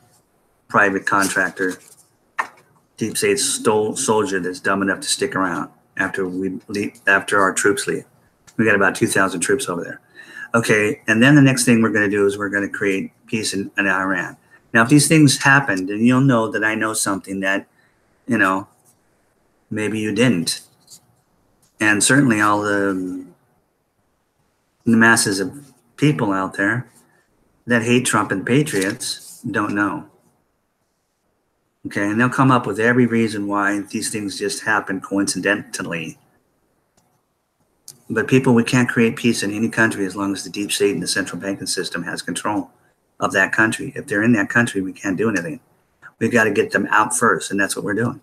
[SPEAKER 1] private contractor, deep state soldier that's dumb enough to stick around after our troops leave. We got about 2,000 troops over there. Okay, and then the next thing we're going to do is we're going to create peace in Iran. Now, if these things happened, then you'll know that I know something that, you know, maybe you didn't. And certainly all the masses of people out there that hate Trump and patriots don't know. Okay, and they'll come up with every reason why these things just happen coincidentally. But people, we can't create peace in any country as long as the deep state and the central banking system has control of that country. If they're in that country, we can't do anything. We've got to get them out first, and that's what we're doing.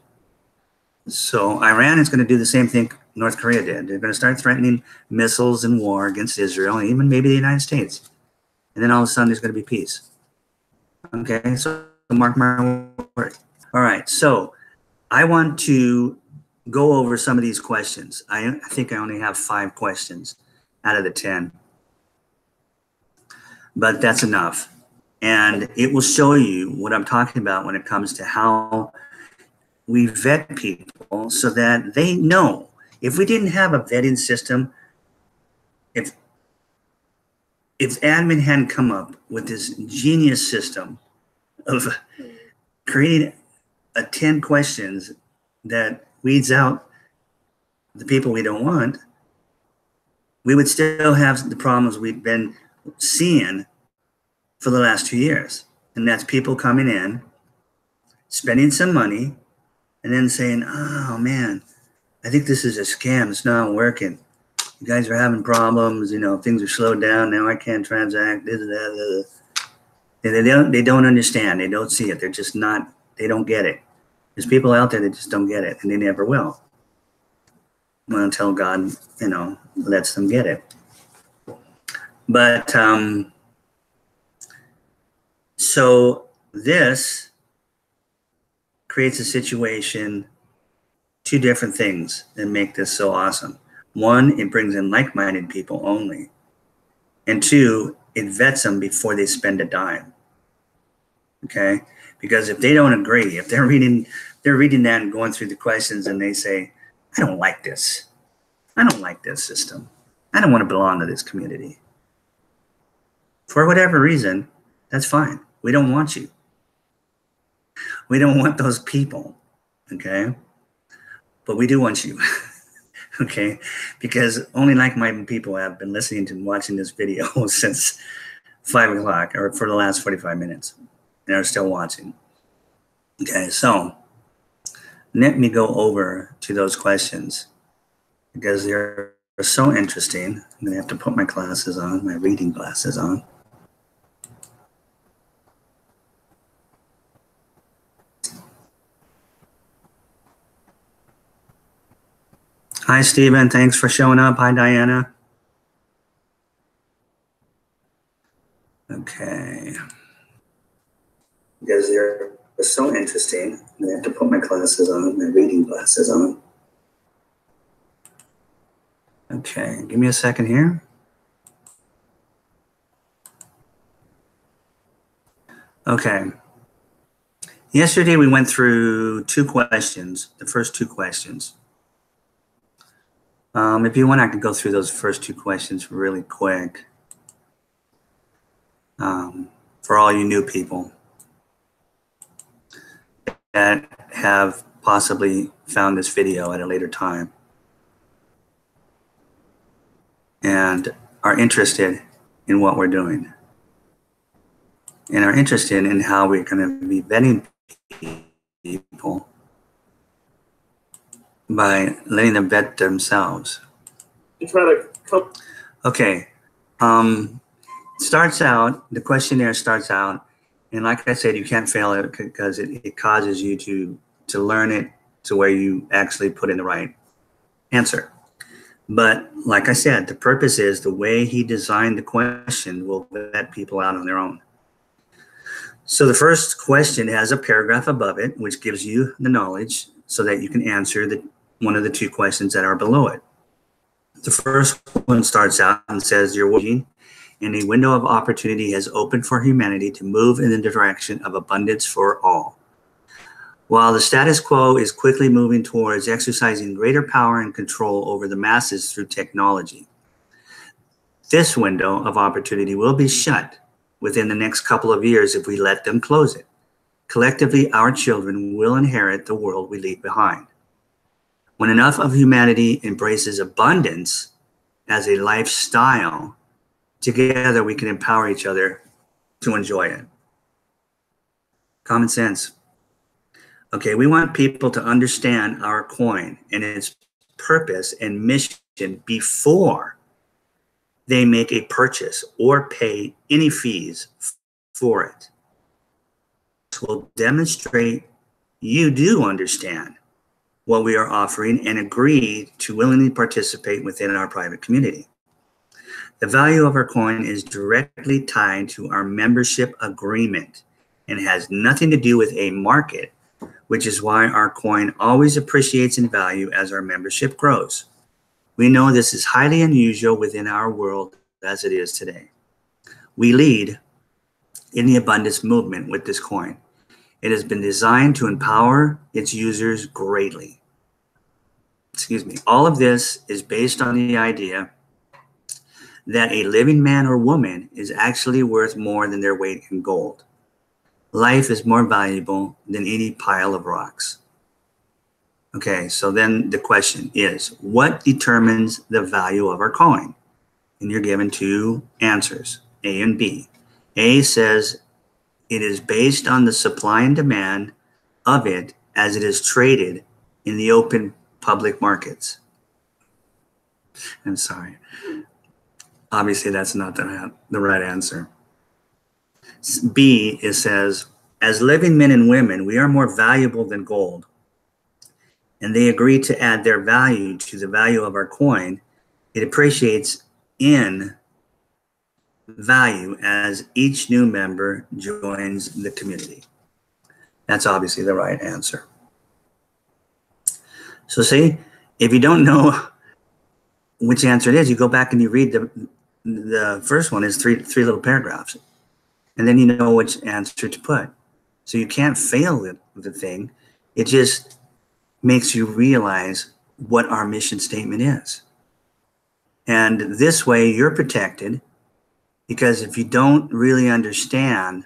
[SPEAKER 1] So Iran is going to do the same thing North Korea did. They're going to start threatening missiles and war against Israel, and even maybe the United States. And then all of a sudden, there's going to be peace. Okay, so mark my word. All right, so I want to go over some of these questions. I think I only have 5 questions out of the 10, but that's enough. And it will show you what I'm talking about when it comes to how we vet people so that they know. If we didn't have a vetting system, if admin hadn't come up with this genius system of creating 10 questions that weeds out the people we don't want, we would still have the problems we've been seeing for the last 2 years. And that's people coming in, spending some money, and then saying, oh man, I think this is a scam. It's not working. You guys are having problems. You know, things are slowed down. Now I can't transact. They don't understand. They don't see it. They're just not, they don't get it. There's people out there that just don't get it, and they never will. Well, until God, you know, lets them get it. But so this creates a situation, 2 different things that make this so awesome. 1, it brings in like-minded people only. And 2, it vets them before they spend a dime. Okay? Because if they don't agree, if they're reading that and going through the questions and they say, I don't like this. I don't like this system. I don't want to belong to this community. For whatever reason, that's fine. We don't want you. We don't want those people, okay? But we do want you, okay? Because only like-minded people have been listening to and watching this video since 5 o'clock or for the last 45 minutes and are still watching. Okay, so let me go over to those questions because they're so interesting. I'm gonna have to put my glasses on, my reading glasses on. Hi, Stephen. Thanks for showing up. Hi, Diana. Okay. Because they're so interesting. I have to put my glasses on, my reading glasses on. Okay, give me a second here. Okay. Yesterday we went through 2 questions, the first 2 questions. If you want, I could go through those first 2 questions really quick. For all you new people that have possibly found this video at a later time and are interested in what we're doing and are interested in how we're going to be vetting people by letting them vet themselves. Okay. Starts out, the questionnaire starts out, and like I said, you can't fail it because it causes you to learn it to where you actually put in the right answer. But like I said, the purpose is the way he designed the question will vet people out on their own. So the first question has a paragraph above it, which gives you the knowledge so that you can answer one of the 2 questions that are below it. The first one starts out and says, you're working and a window of opportunity has opened for humanity to move in the direction of abundance for all. While the status quo is quickly moving towards exercising greater power and control over the masses through technology, this window of opportunity will be shut within the next couple of years if we let them close it. Collectively, our children will inherit the world we leave behind. When enough of humanity embraces abundance as a lifestyle, together we can empower each other to enjoy it. Common sense. Okay, we want people to understand our coin and its purpose and mission before they make a purchase or pay any fees for it. This will demonstrate you do understand what we are offering and agree to willingly participate within our private community. The value of our coin is directly tied to our membership agreement and has nothing to do with a market, which is why our coin always appreciates in value as our membership grows. We know this is highly unusual within our world as it is today. We lead in the abundance movement with this coin. It has been designed to empower its users greatly. All of this is based on the idea that a living man or woman is actually worth more than their weight in gold. Life is more valuable than any pile of rocks. Okay, so then the question is, what determines the value of our coin? And you're given 2 answers, A and B. A says it is based on the supply and demand of it as it is traded in the open public markets. I'm sorry. Obviously, that's not the right answer. B, it says, as living men and women, we are more valuable than gold. And they agree to add their value to the value of our coin. It appreciates in value as each new member joins the community. That's obviously the right answer. So see, if you don't know which answer it is, you go back and you read the first one is three little paragraphs, and then you know which answer to put. So you can't fail the thing. It just makes you realize what our mission statement is. And this way you're protected, because if you don't really understand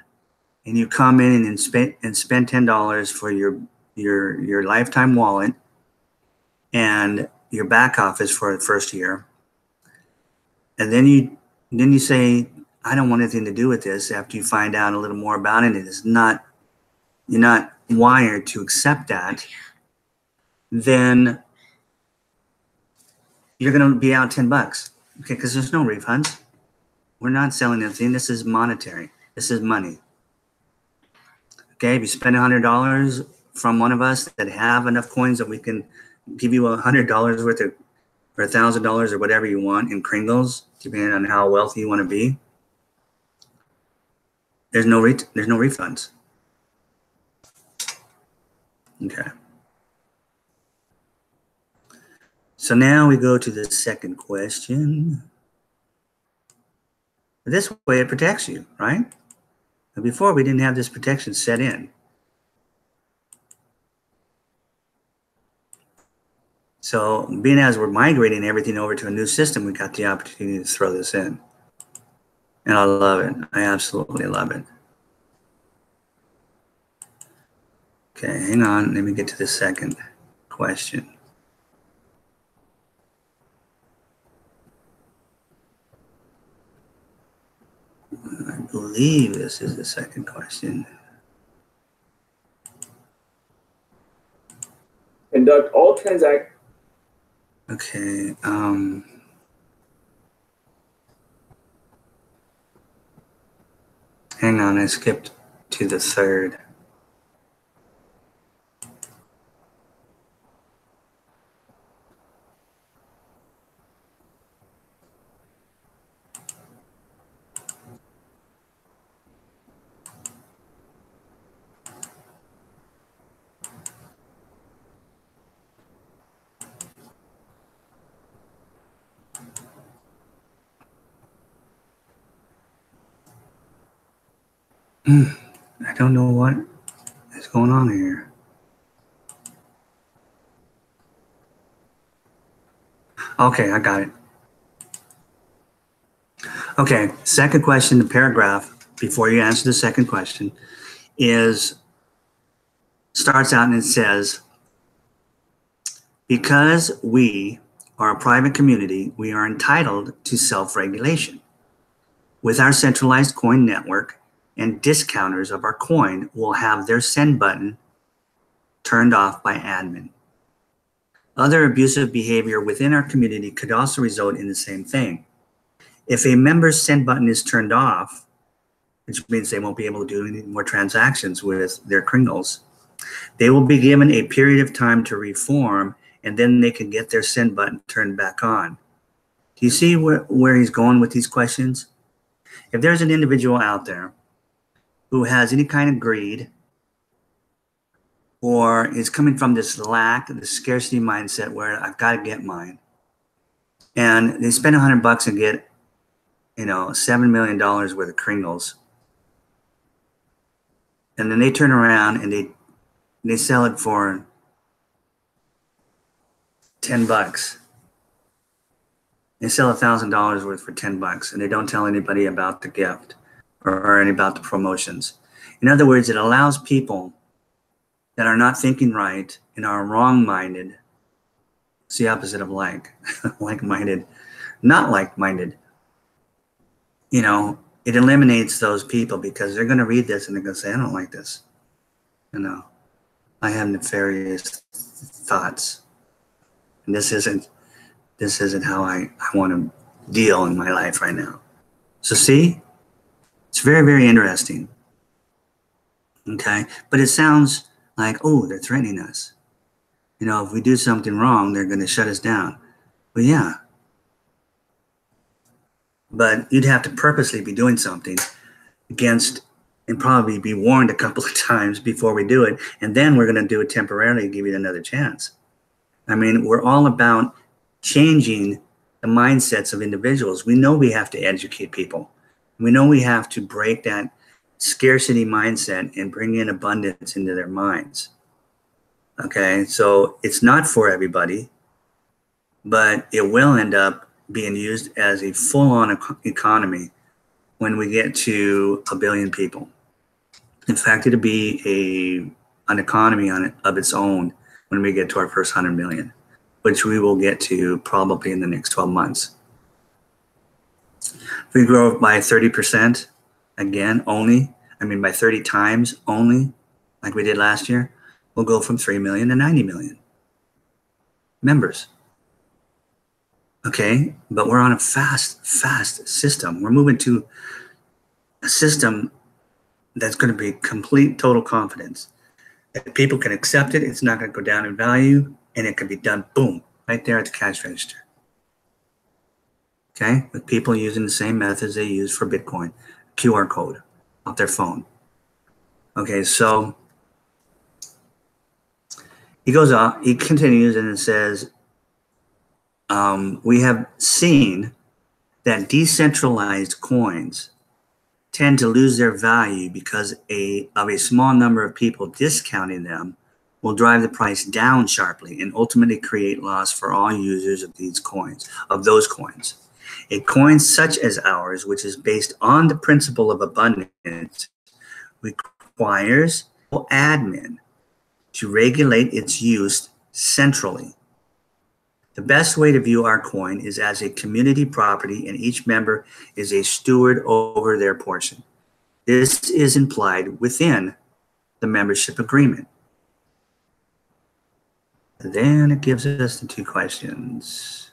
[SPEAKER 1] and you come in and spend $10 for your lifetime wallet and your back office for the first year, and then you say, I don't want anything to do with this, after you find out a little more about it, you're not wired to accept that, then you're going to be out $10, okay? Because there's no refunds. We're not selling anything. This is monetary. This is money. Okay, if you spend $100 from one of us that have enough coins that we can give you $100 worth of, or $1,000 or whatever you want in Kringles, depending on how wealthy you want to be, there's no refunds. Okay. So now we go to the second question. This way it protects you, right? But before, we didn't have this protection set in. So being as we're migrating everything over to a new system, we got the opportunity to throw this in. And I love it. I absolutely love it. Okay, hang on. Let me get to the second question. I believe this is the second question.
[SPEAKER 2] Conduct all transactions.
[SPEAKER 1] Okay. Hang on, I skipped to the third. I don't know what is going on here. Okay, I got it. Okay, second question, the paragraph before you answer the second question starts out and it says, because we are a private community, we are entitled to self-regulation. With our centralized coin network, and discounters of our coin will have their send button turned off by admin. Other abusive behavior within our community could also result in the same thing. If a member's send button is turned off, which means they won't be able to do any more transactions with their Kringles, they will be given a period of time to reform, and then they can get their send button turned back on. Do you see where he's going with these questions? If there's an individual out there who has any kind of greed or is coming from this lack, the scarcity mindset where I've got to get mine, and they spend $100 and get, $7 million worth of Kringles, and then they turn around and they sell it for $10. They sell $1,000 worth for $10, and they don't tell anybody about the gift or about the promotions. In other words, it allows people that are not thinking right and are wrong-minded. It's the opposite of like-minded, not like-minded. It eliminates those people because they're going to read this and they're going to say, I don't like this. I have nefarious thoughts, and this isn't how I want to deal in my life right now. So see, it's very, very interesting. Okay, but it sounds like, oh, they're threatening us. If we do something wrong, they're going to shut us down. Well, yeah. But you'd have to purposely be doing something against, and probably be warned a couple of times before we do it. And then we're going to do it temporarily and give you another chance. We're all about changing the mindsets of individuals. We know we have to educate people. We know we have to break that scarcity mindset and bring in abundance into their minds. Okay, so it's not for everybody, but it will end up being used as a full-on economy when we get to 1 billion people. In fact, it'll be an economy of its own when we get to our first 100 million, which we will get to probably in the next 12 months. If we grow by 30%, again, by 30 times only, like we did last year, we'll go from 3 million to 90 million members. Okay, but we're on a fast system. We're moving to a system that's going to be complete, total confidence. That people can accept it, it's not going to go down in value, and it can be done, boom, right there at the cash register. Okay, with people using the same methods they use for Bitcoin, QR code off their phone. Okay, so he goes on, he continues, and it says, we have seen that decentralized coins tend to lose their value because of a small number of people discounting them will drive the price down sharply and ultimately create loss for all users of those coins. A coin such as ours, which is based on the principle of abundance, requires admin to regulate its use centrally. The best way to view our coin is as a community property, and each member is a steward over their portion. This is implied within the membership agreement. Then it gives us the 2 questions.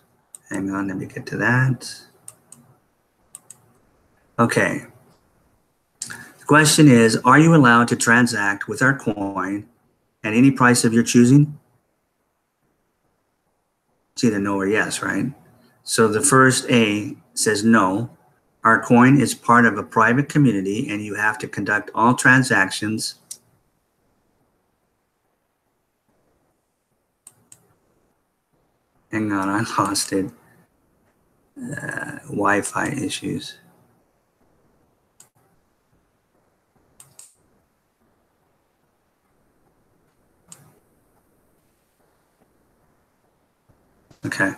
[SPEAKER 1] Hang on, let me get to that. Okay. The question is, are you allowed to transact with our coin at any price of your choosing? It's either no or yes, right? So the first A says no. Our coin is part of a private community and you have to conduct all transactions hang on, I lost it. Wi-Fi issues. Okay.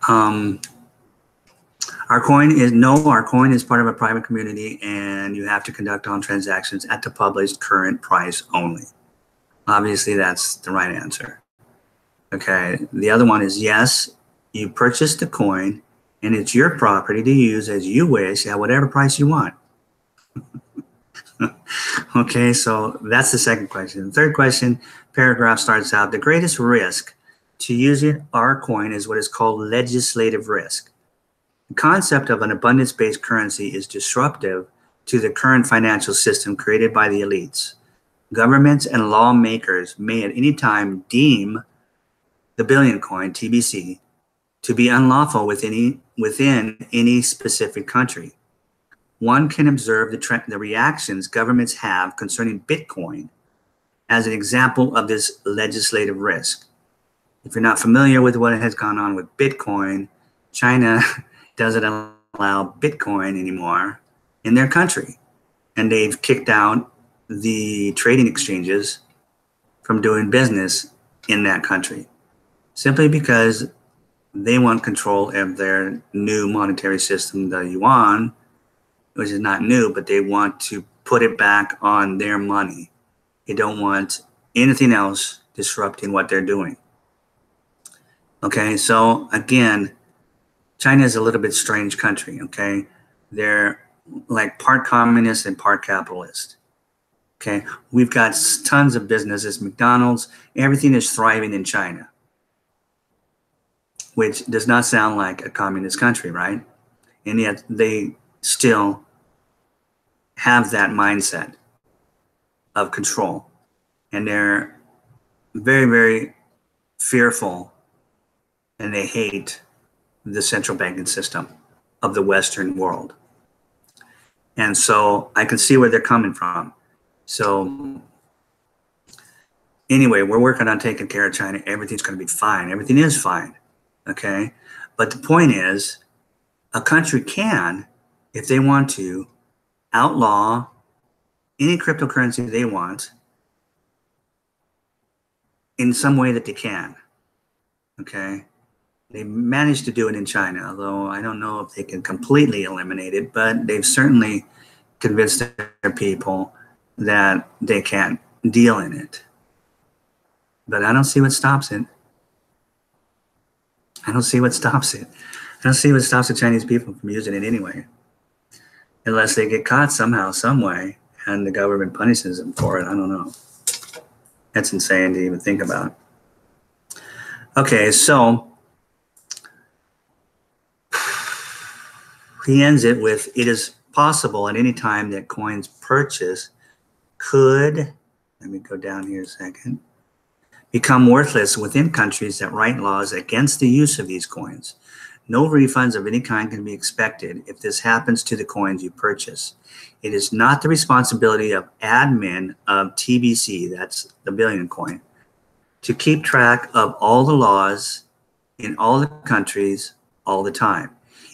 [SPEAKER 1] Our coin is part of a private community and you have to conduct all transactions at the published current price only. Obviously, that's the right answer. Okay. The other one is yes, you purchased the coin and it's your property to use as you wish at whatever price you want. Okay, so that's the second question. The third question, paragraph starts out, the greatest risk to using our coin is what is called legislative risk. The concept of an abundance-based currency is disruptive to the current financial system created by the elites. Governments and lawmakers may at any time deem the billion coin, TBC, to be unlawful within any specific country. One can observe the reactions governments have concerning Bitcoin as an example of this legislative risk. If you're not familiar with what has gone on with Bitcoin, China doesn't allow Bitcoin anymore in their country. And they've kicked out the trading exchanges from doing business in that country, simply because they want control of their new monetary system, the yuan, which is not new, but they want to put it back on their money. They don't want anything else disrupting what they're doing. Okay, so again, China is a little bit strange country, okay? They're like part communist and part capitalist. Okay, we've got tons of businesses, McDonald's, everything is thriving in China, which does not sound like a communist country, right? And yet they still have that mindset of control. And they're very, very fearful and they hate the central banking system of the Western world. And so I can see where they're coming from. So anyway, we're working on taking care of China. Everything's going to be fine. Everything is fine. Okay. But the point is, a country can, if they want to, outlaw any cryptocurrency they want in some way that they can. Okay. They managed to do it in China, although I don't know if they can completely eliminate it, but they've certainly convinced their people that they can't deal in it. But I don't see what stops it. I don't see what stops it. I don't see what stops the Chinese people from using it anyway. Unless they get caught somehow, some way, and the government punishes them for it. I don't know. That's insane to even think about. Okay, so he ends it with, it is possible at any time that coins purchased could, let me go down here a second, become worthless within countries that write laws against the use of these coins. No refunds of any kind can be expected if this happens to the coins you purchase. It is not the responsibility of admin of TBC, that's the billion coin, to keep track of all the laws in all the countries all the time.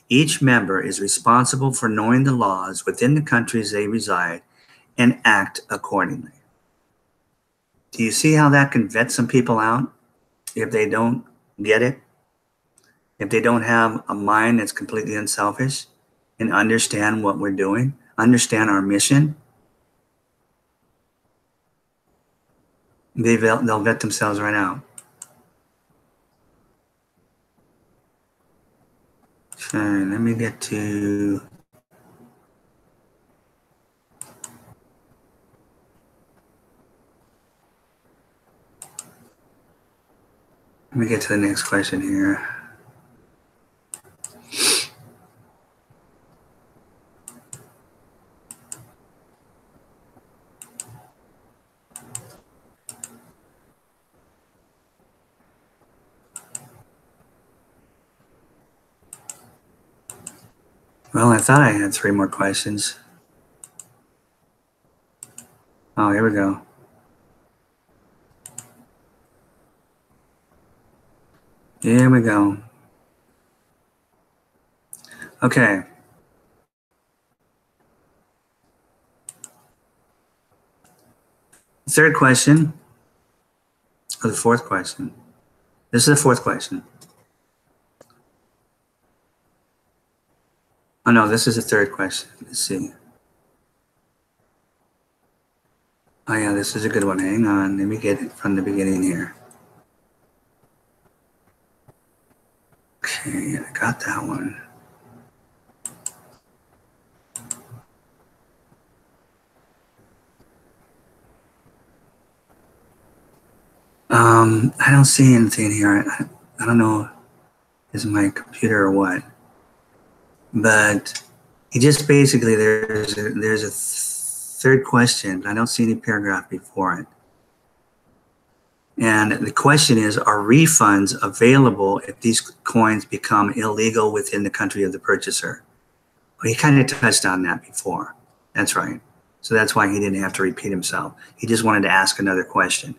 [SPEAKER 1] Each member is responsible for knowing the laws within the countries they reside and act accordingly. Do you see how that can vet some people out if they don't get it? If they don't have a mind that's completely unselfish and understand what we're doing, understand our mission, they'll vet themselves right out. So let me get to... Let me get to the next question here. Well, I thought I had 3 more questions. Oh, here we go. Here we go. Okay. Third question, or the fourth question. This is the fourth question. Oh no, this is the third question. Let's see. Oh yeah, this is a good one. Hang on, let me get it from the beginning here. Okay, I got that one. I don't see anything here. I don't know, is my computer or what? But he just basically, there's a third question, but I don't see any paragraph before it. And the question is, are refunds available if these coins become illegal within the country of the purchaser? Well, he kind of touched on that before. That's right. So that's why he didn't have to repeat himself. He just wanted to ask another question.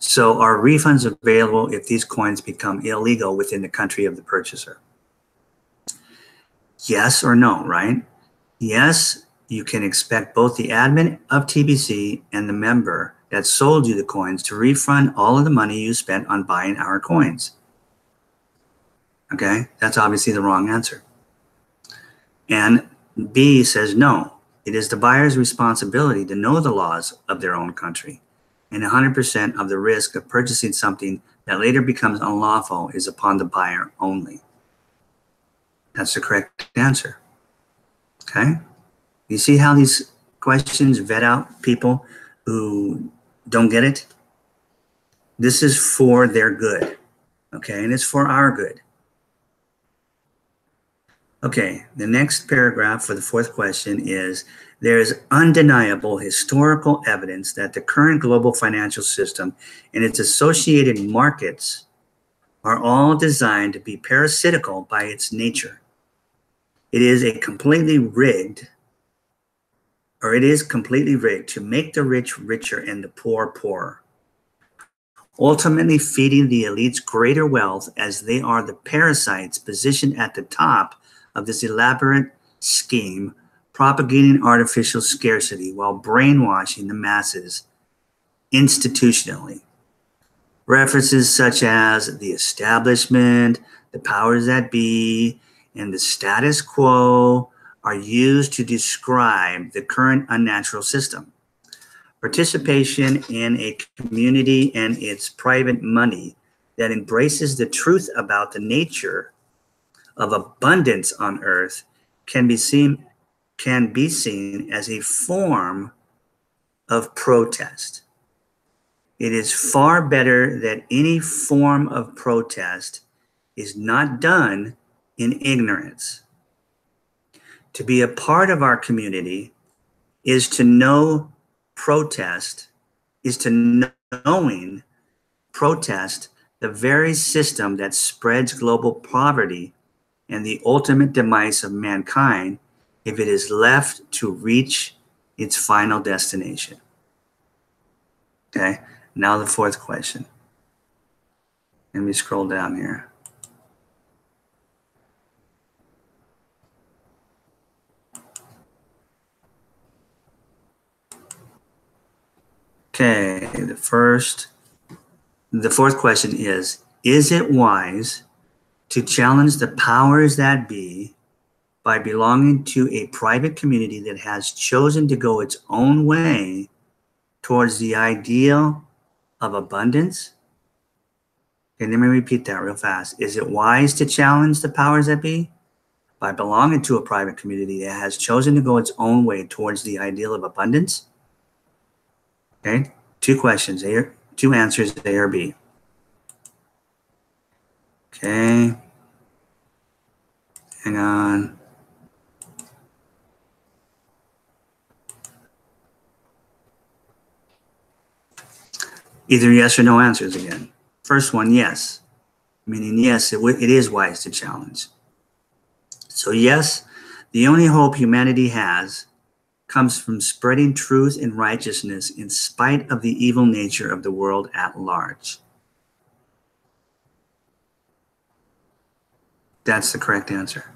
[SPEAKER 1] So are refunds available if these coins become illegal within the country of the purchaser? Yes or no, right? Yes, you can expect both the admin of TBC and the member that sold you the coins to refund all of the money you spent on buying our coins. Okay, that's obviously the wrong answer. And B says no, it is the buyer's responsibility to know the laws of their own country, and 100% of the risk of purchasing something that later becomes unlawful is upon the buyer only. That's the correct answer. Okay? You see how these questions vet out people who don't get it? This is for their good. Okay? And it's for our good. Okay, the next paragraph for the fourth question is, there is undeniable historical evidence that the current global financial system and its associated markets are all designed to be parasitical by its nature. It is completely rigged to make the rich richer and the poor poorer, ultimately feeding the elites greater wealth as they are the parasites positioned at the top of this elaborate scheme, propagating artificial scarcity while brainwashing the masses institutionally. References such as the establishment, the powers that be, and the status quo are used to describe the current unnatural system. Participation in a community and its private money that embraces the truth about the nature of abundance on earth can be seen as a form of protest. It is far better that any form of protest is not done in ignorance. To be a part of our community is to know protest, is to knowing protest the very system that spreads global poverty and the ultimate demise of mankind if it is left to reach its final destination. Okay, now the fourth question. Let me scroll down here. Okay, the fourth question is it wise to challenge the powers that be by belonging to a private community that has chosen to go its own way towards the ideal of abundance? Okay, let me repeat that real fast. Is it wise to challenge the powers that be by belonging to a private community that has chosen to go its own way towards the ideal of abundance? Okay, two questions, two answers, A or B. Okay, hang on. Either yes or no answers again. First one, yes, meaning yes, it is wise to challenge. So yes, the only hope humanity has comes from spreading truth and righteousness in spite of the evil nature of the world at large. That's the correct answer.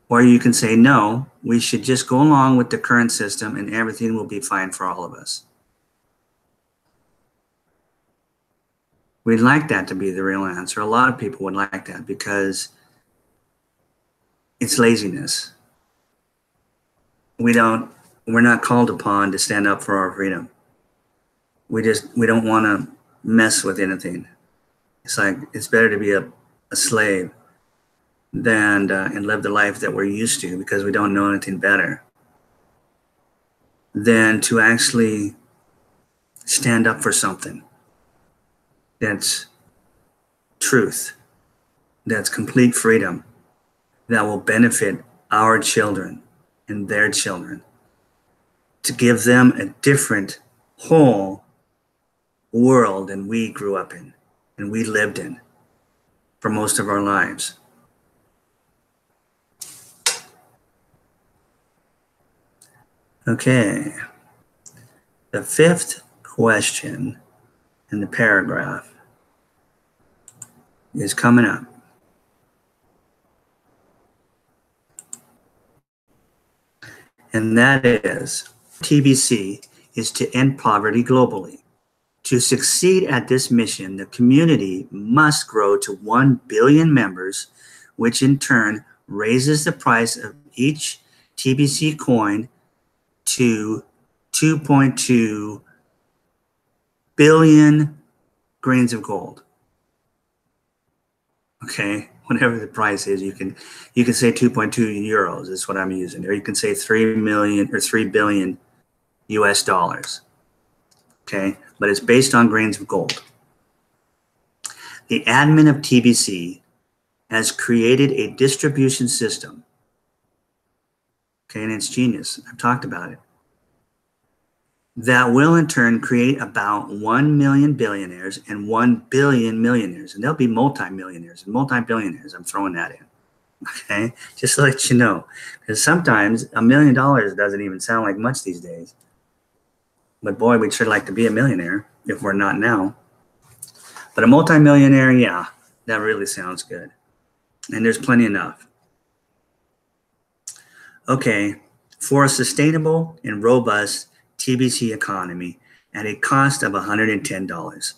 [SPEAKER 1] Or you can say, no, we should just go along with the current system and everything will be fine for all of us. We'd like that to be the real answer. A lot of people would like that because it's laziness. We're not called upon to stand up for our freedom. We don't want to mess with anything. It's like, it's better to be a slave than and live the life that we're used to because we don't know anything better than to actually stand up for something that's truth, that's complete freedom, that will benefit our children and their children, to give them a different whole world than we grew up in and we lived in for most of our lives. Okay, the fifth question in the paragraph is coming up. And that is, TBC is to end poverty globally. To succeed at this mission, the community must grow to 1 billion members, which in turn raises the price of each TBC coin to 2.2 billion grains of gold. Okay, whatever the price is, you can say 2.2 euros is what I'm using, or you can say 3 million or 3 billion US dollars. Okay, but it's based on grains of gold. The admin of TBC has created a distribution system. Okay, and it's genius. I've talked about it. That will in turn create about 1 million billionaires and 1 billion millionaires. And there'll be multi-millionaires and multi-billionaires. I'm throwing that in. Okay, just to let you know. Because sometimes $1 million doesn't even sound like much these days. But boy, we'd sure like to be a millionaire if we're not now. But a multi-millionaire, yeah, that really sounds good. And there's plenty enough. Okay, for a sustainable and robust TBC economy at a cost of $110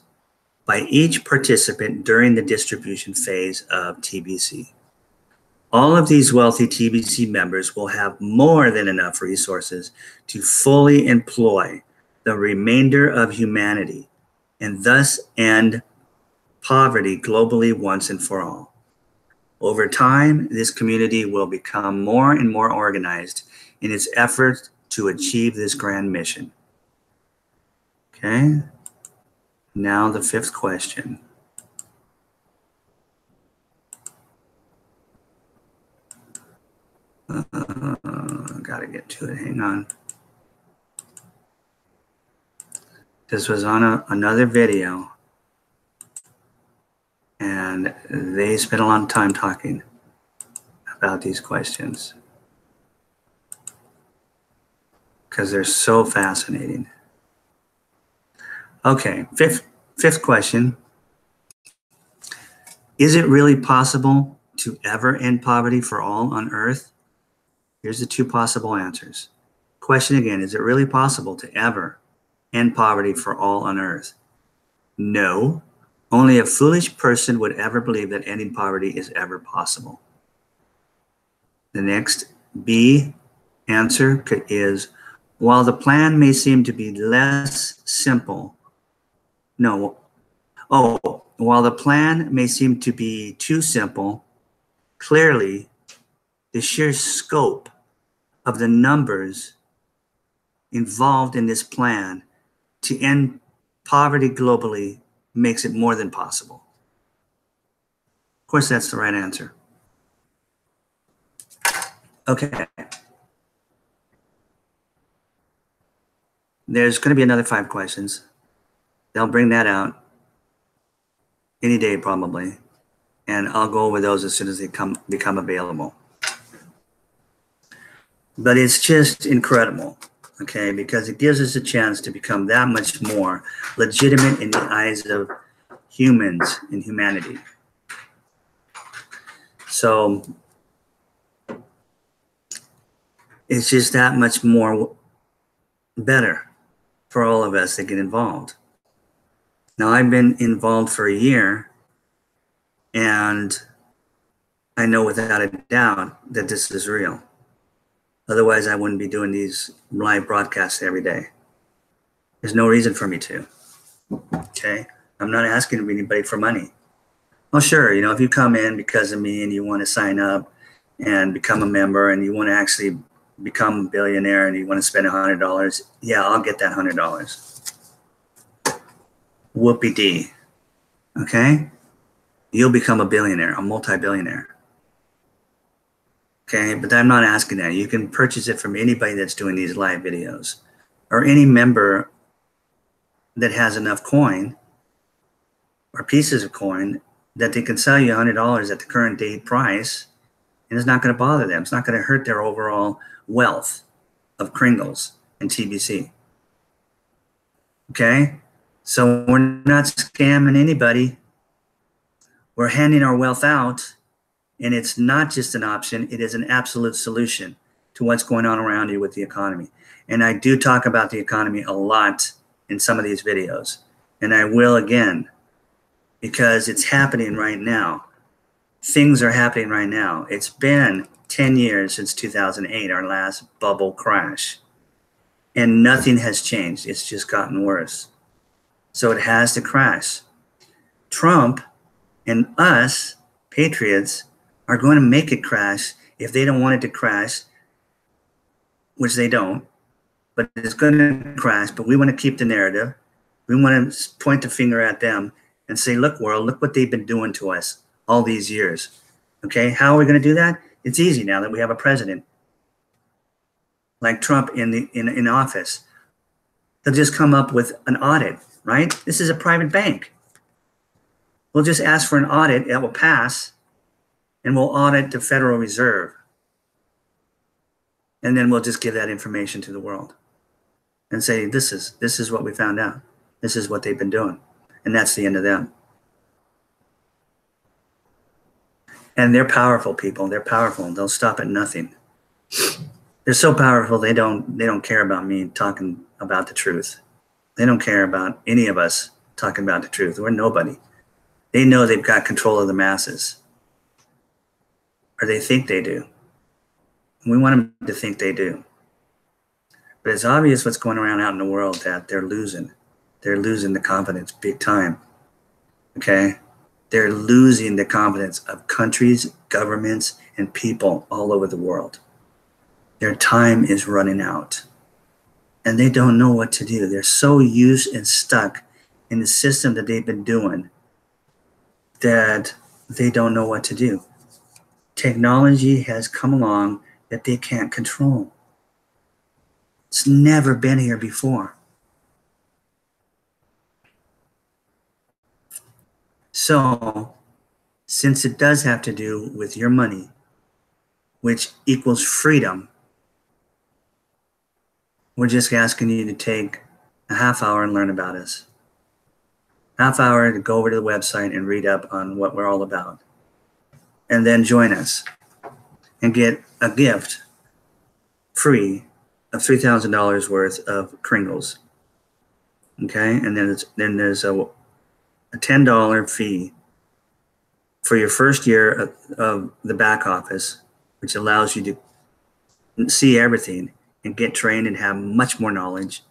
[SPEAKER 1] by each participant during the distribution phase of TBC. All of these wealthy TBC members will have more than enough resources to fully employ the remainder of humanity and thus end poverty globally once and for all. Over time, this community will become more and more organized in its effort to achieve this grand mission. Okay, now the fifth question. Gotta get to it, hang on. This was on another video, and they spent a lot of time talking about these questions because they're so fascinating. Okay, fifth question. Is it really possible to ever end poverty for all on Earth? Here's the two possible answers. Question again, is it really possible to ever end poverty for all on Earth? No. Only a foolish person would ever believe that ending poverty is ever possible. The next B answer is, while the plan may seem to be less simple, while the plan may seem to be too simple, clearly the sheer scope of the numbers involved in this plan to end poverty globally makes it more than possible. Of course, that's the right answer. Okay. There's going to be another 5 questions. They'll bring that out any day probably, and I'll go over those as soon as they become available. But it's just incredible, okay, because it gives us a chance to become that much more legitimate in the eyes of humans and humanity. So it's just that much more better for all of us that get involved. Now, I've been involved for a year, and I know without a doubt that this is real. Otherwise, I wouldn't be doing these live broadcasts every day. There's no reason for me to, okay? I'm not asking anybody for money. Well, sure, you know, if you come in because of me and you want to sign up and become a member and you want to actually become a billionaire and you want to spend $100, yeah, I'll get that $100. Whoopie-dee, okay? You'll become a billionaire, a multi-billionaire. Okay, but I'm not asking that. You can purchase it from anybody that's doing these live videos or any member that has enough coin or pieces of coin that they can sell you $100 at the current date price, and it's not going to bother them. It's not going to hurt their overall wealth of Kringles and TBC. Okay, so we're not scamming anybody. We're handing our wealth out. And it's not just an option, it is an absolute solution to what's going on around you with the economy. And I do talk about the economy a lot in some of these videos. And I will again, because it's happening right now. Things are happening right now. It's been 10 years since 2008, our last bubble crash. And nothing has changed. It's just gotten worse. So it has to crash. Trump and us, patriots, are going to make it crash if they don't want it to crash, which they don't, but it's going to crash. But we want to keep the narrative. We want to point the finger at them and say, look, world, look what they've been doing to us all these years. Okay, how are we going to do that? It's easy now that we have a president like Trump in office. They'll just come up with an audit, right? This is a private bank. We'll just ask for an audit that will pass, and we'll audit the Federal Reserve. And then we'll just give that information to the world and say, this is what we found out. This is what they've been doing. And that's the end of them. And they're powerful people. They're powerful. They'll stop at nothing. They're so powerful, they don't care about me talking about the truth. They don't care about any of us talking about the truth. We're nobody. They know they've got control of the masses. Or they think they do. We want them to think they do. But it's obvious what's going around out in the world that they're losing. They're losing the confidence big time. Okay? They're losing the confidence of countries, governments, and people all over the world. Their time is running out. And they don't know what to do. They're so used and stuck in the system that they've been doing that they don't know what to do. Technology has come along that they can't control. It's never been here before. So, since it does have to do with your money, which equals freedom, we're just asking you to take a half hour and learn about us. Half hour to go over to the website and read up on what we're all about. And then join us and get a gift free of $3,000 worth of Kringles. Okay? And then there's a $10 fee for your first year of the back office, which allows you to see everything and get trained and have much more knowledge.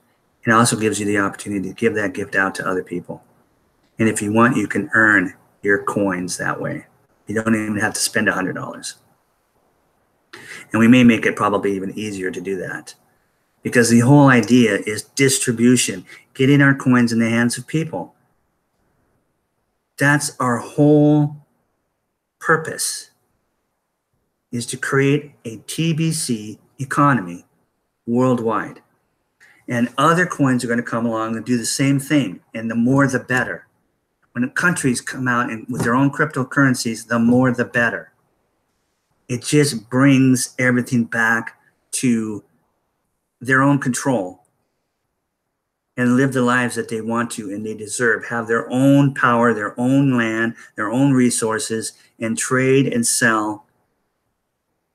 [SPEAKER 1] It also gives you the opportunity to give that gift out to other people. And if you want, you can earn your coins that way. You don't even have to spend $100. And we may make it probably even easier to do that, because the whole idea is distribution, getting our coins in the hands of people. That's our whole purpose, is to create a TBC economy worldwide. And other coins are going to come along and do the same thing. And the more, the better. When the countries come out and with their own cryptocurrencies, the more, the better. It just brings everything back to their own control and live the lives that they want to and they deserve. Have their own power, their own land, their own resources, and trade and sell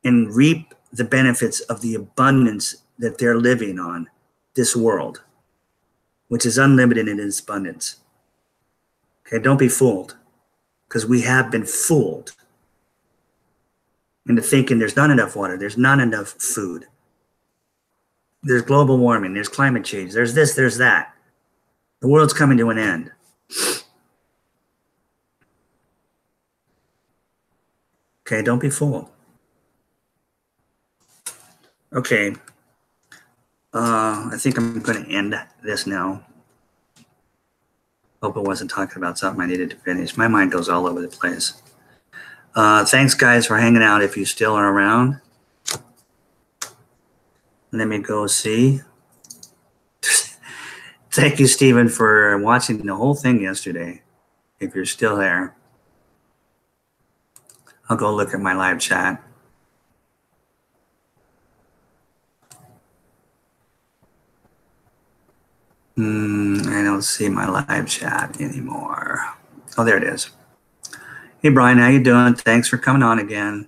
[SPEAKER 1] and reap the benefits of the abundance that they're living on this world, which is unlimited in its abundance. Okay, don't be fooled, because we have been fooled into thinking there's not enough water, there's not enough food, there's global warming, there's climate change, there's this, there's that. The world's coming to an end. Okay, don't be fooled. Okay, I think I'm going to end this now. Hope I wasn't talking about something I needed to finish. My mind goes all over the place. Thanks, guys, for hanging out if you still are around. Let me go see. Thank you, Stephen, for watching the whole thing yesterday, if you're still there. I'll go look at my live chat. I don't see my live chat anymore. Oh, there it is. Hey, Brian, how you doing? Thanks for coming on again.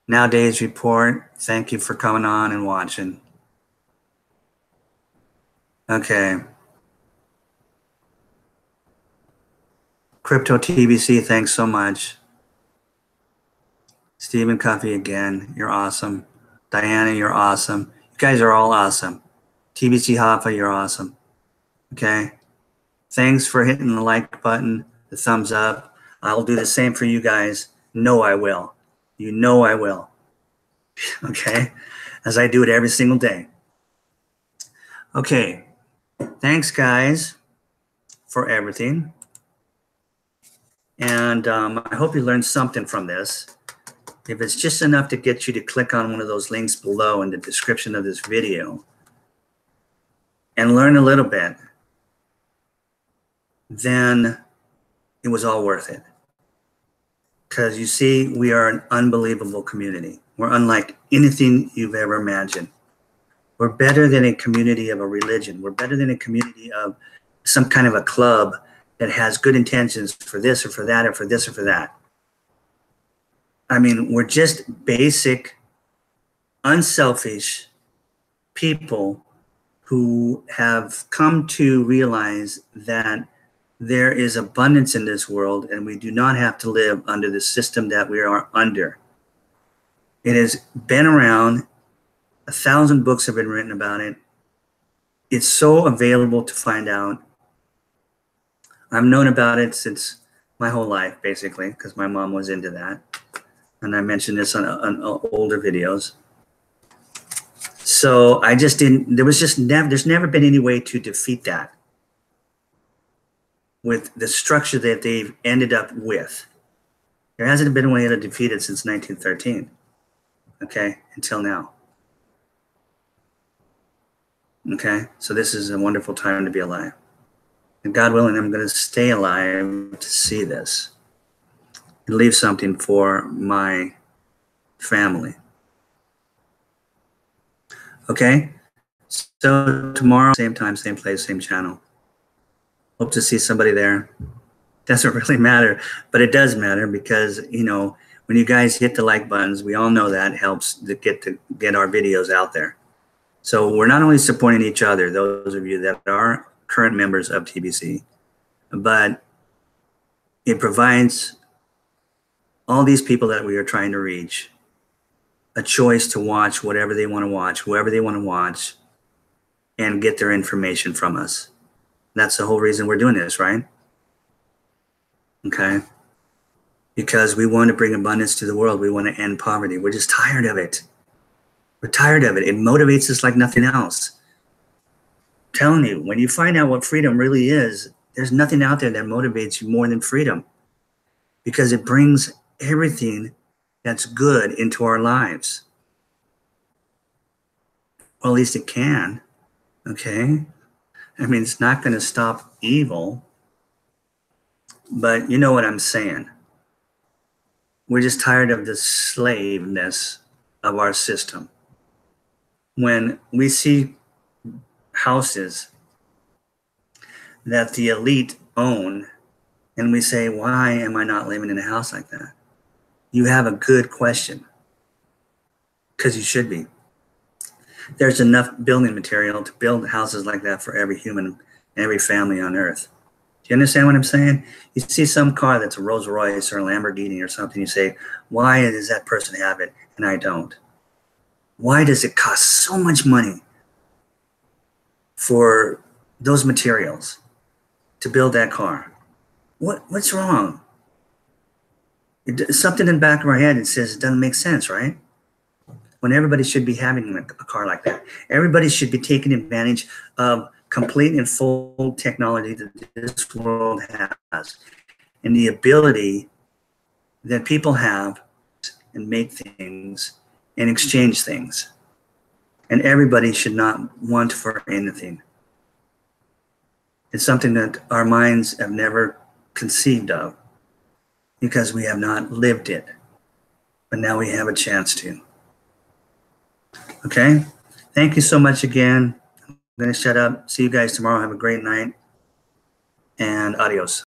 [SPEAKER 1] Nowadays Report, thank you for coming on and watching. Okay. Crypto TBC, thanks so much. Stephen Cuffey again, you're awesome. Diana, you're awesome. You guys are all awesome. TBC Hoffa, you're awesome. Okay. Thanks for hitting the like button, the thumbs up. I'll do the same for you guys. No, I will. You know I will. Okay. As I do it every single day. Okay. Thanks, guys, for everything. And I hope you learned something from this. If it's just enough to get you to click on one of those links below in the description of this video and learn a little bit, then it was all worth it. Because you see, we are an unbelievable community. We're unlike anything you've ever imagined. We're better than a community of a religion. We're better than a community of some kind of a club that has good intentions for this or for that or for this or for that. I mean, we're just basic, unselfish people who have come to realize that there is abundance in this world and we do not have to live under the system that we are under. It has been around 1,000 books have been written about it. It's so available to find out. I've known about it since my whole life, basically, because my mom was into that. And I mentioned this on older videos. So I just didn't, there's never been any way to defeat that with the structure that they've ended up with. There hasn't been a way to defeat it since 1913, okay, until now. Okay, so this is a wonderful time to be alive. And God willing, I'm going to stay alive to see this and leave something for my family. Okay, so tomorrow, same time, same place, same channel. Hope to see somebody there. Doesn't really matter, but it does matter because, you know, when you guys hit the like buttons, we all know that helps to get our videos out there. So we're not only supporting each other, those of you that are current members of TBC, but it provides all these people that we are trying to reach a choice to watch whatever they want to watch, whoever they want to watch, and get their information from us. That's the whole reason we're doing this, right? Okay? Because we want to bring abundance to the world. We want to end poverty. We're just tired of it. We're tired of it. It motivates us like nothing else. I'm telling you, when you find out what freedom really is, there's nothing out there that motivates you more than freedom, because it brings everything that's good into our lives. Well, at least it can, okay? I mean, it's not going to stop evil, but you know what I'm saying. We're just tired of the slaveness of our system. When we see houses that the elite own, and we say, why am I not living in a house like that? You have a good question, because you should be. There's enough building material to build houses like that for every human and every family on earth. Do you understand what I'm saying? You see some car that's a Rolls Royce or a Lamborghini or something, you say, why does that person have it and I don't? Why does it cost so much money for those materials to build that car? What's wrong? Something in the back of our head, it says it doesn't make sense, right? When everybody should be having a car like that. Everybody should be taking advantage of complete and full technology that this world has, and the ability that people have and make things and exchange things. And everybody should not want for anything. It's something that our minds have never conceived of because we have not lived it. But now we have a chance to. Okay? Thank you so much again. I'm going to shut up. See you guys tomorrow. Have a great night. And adios.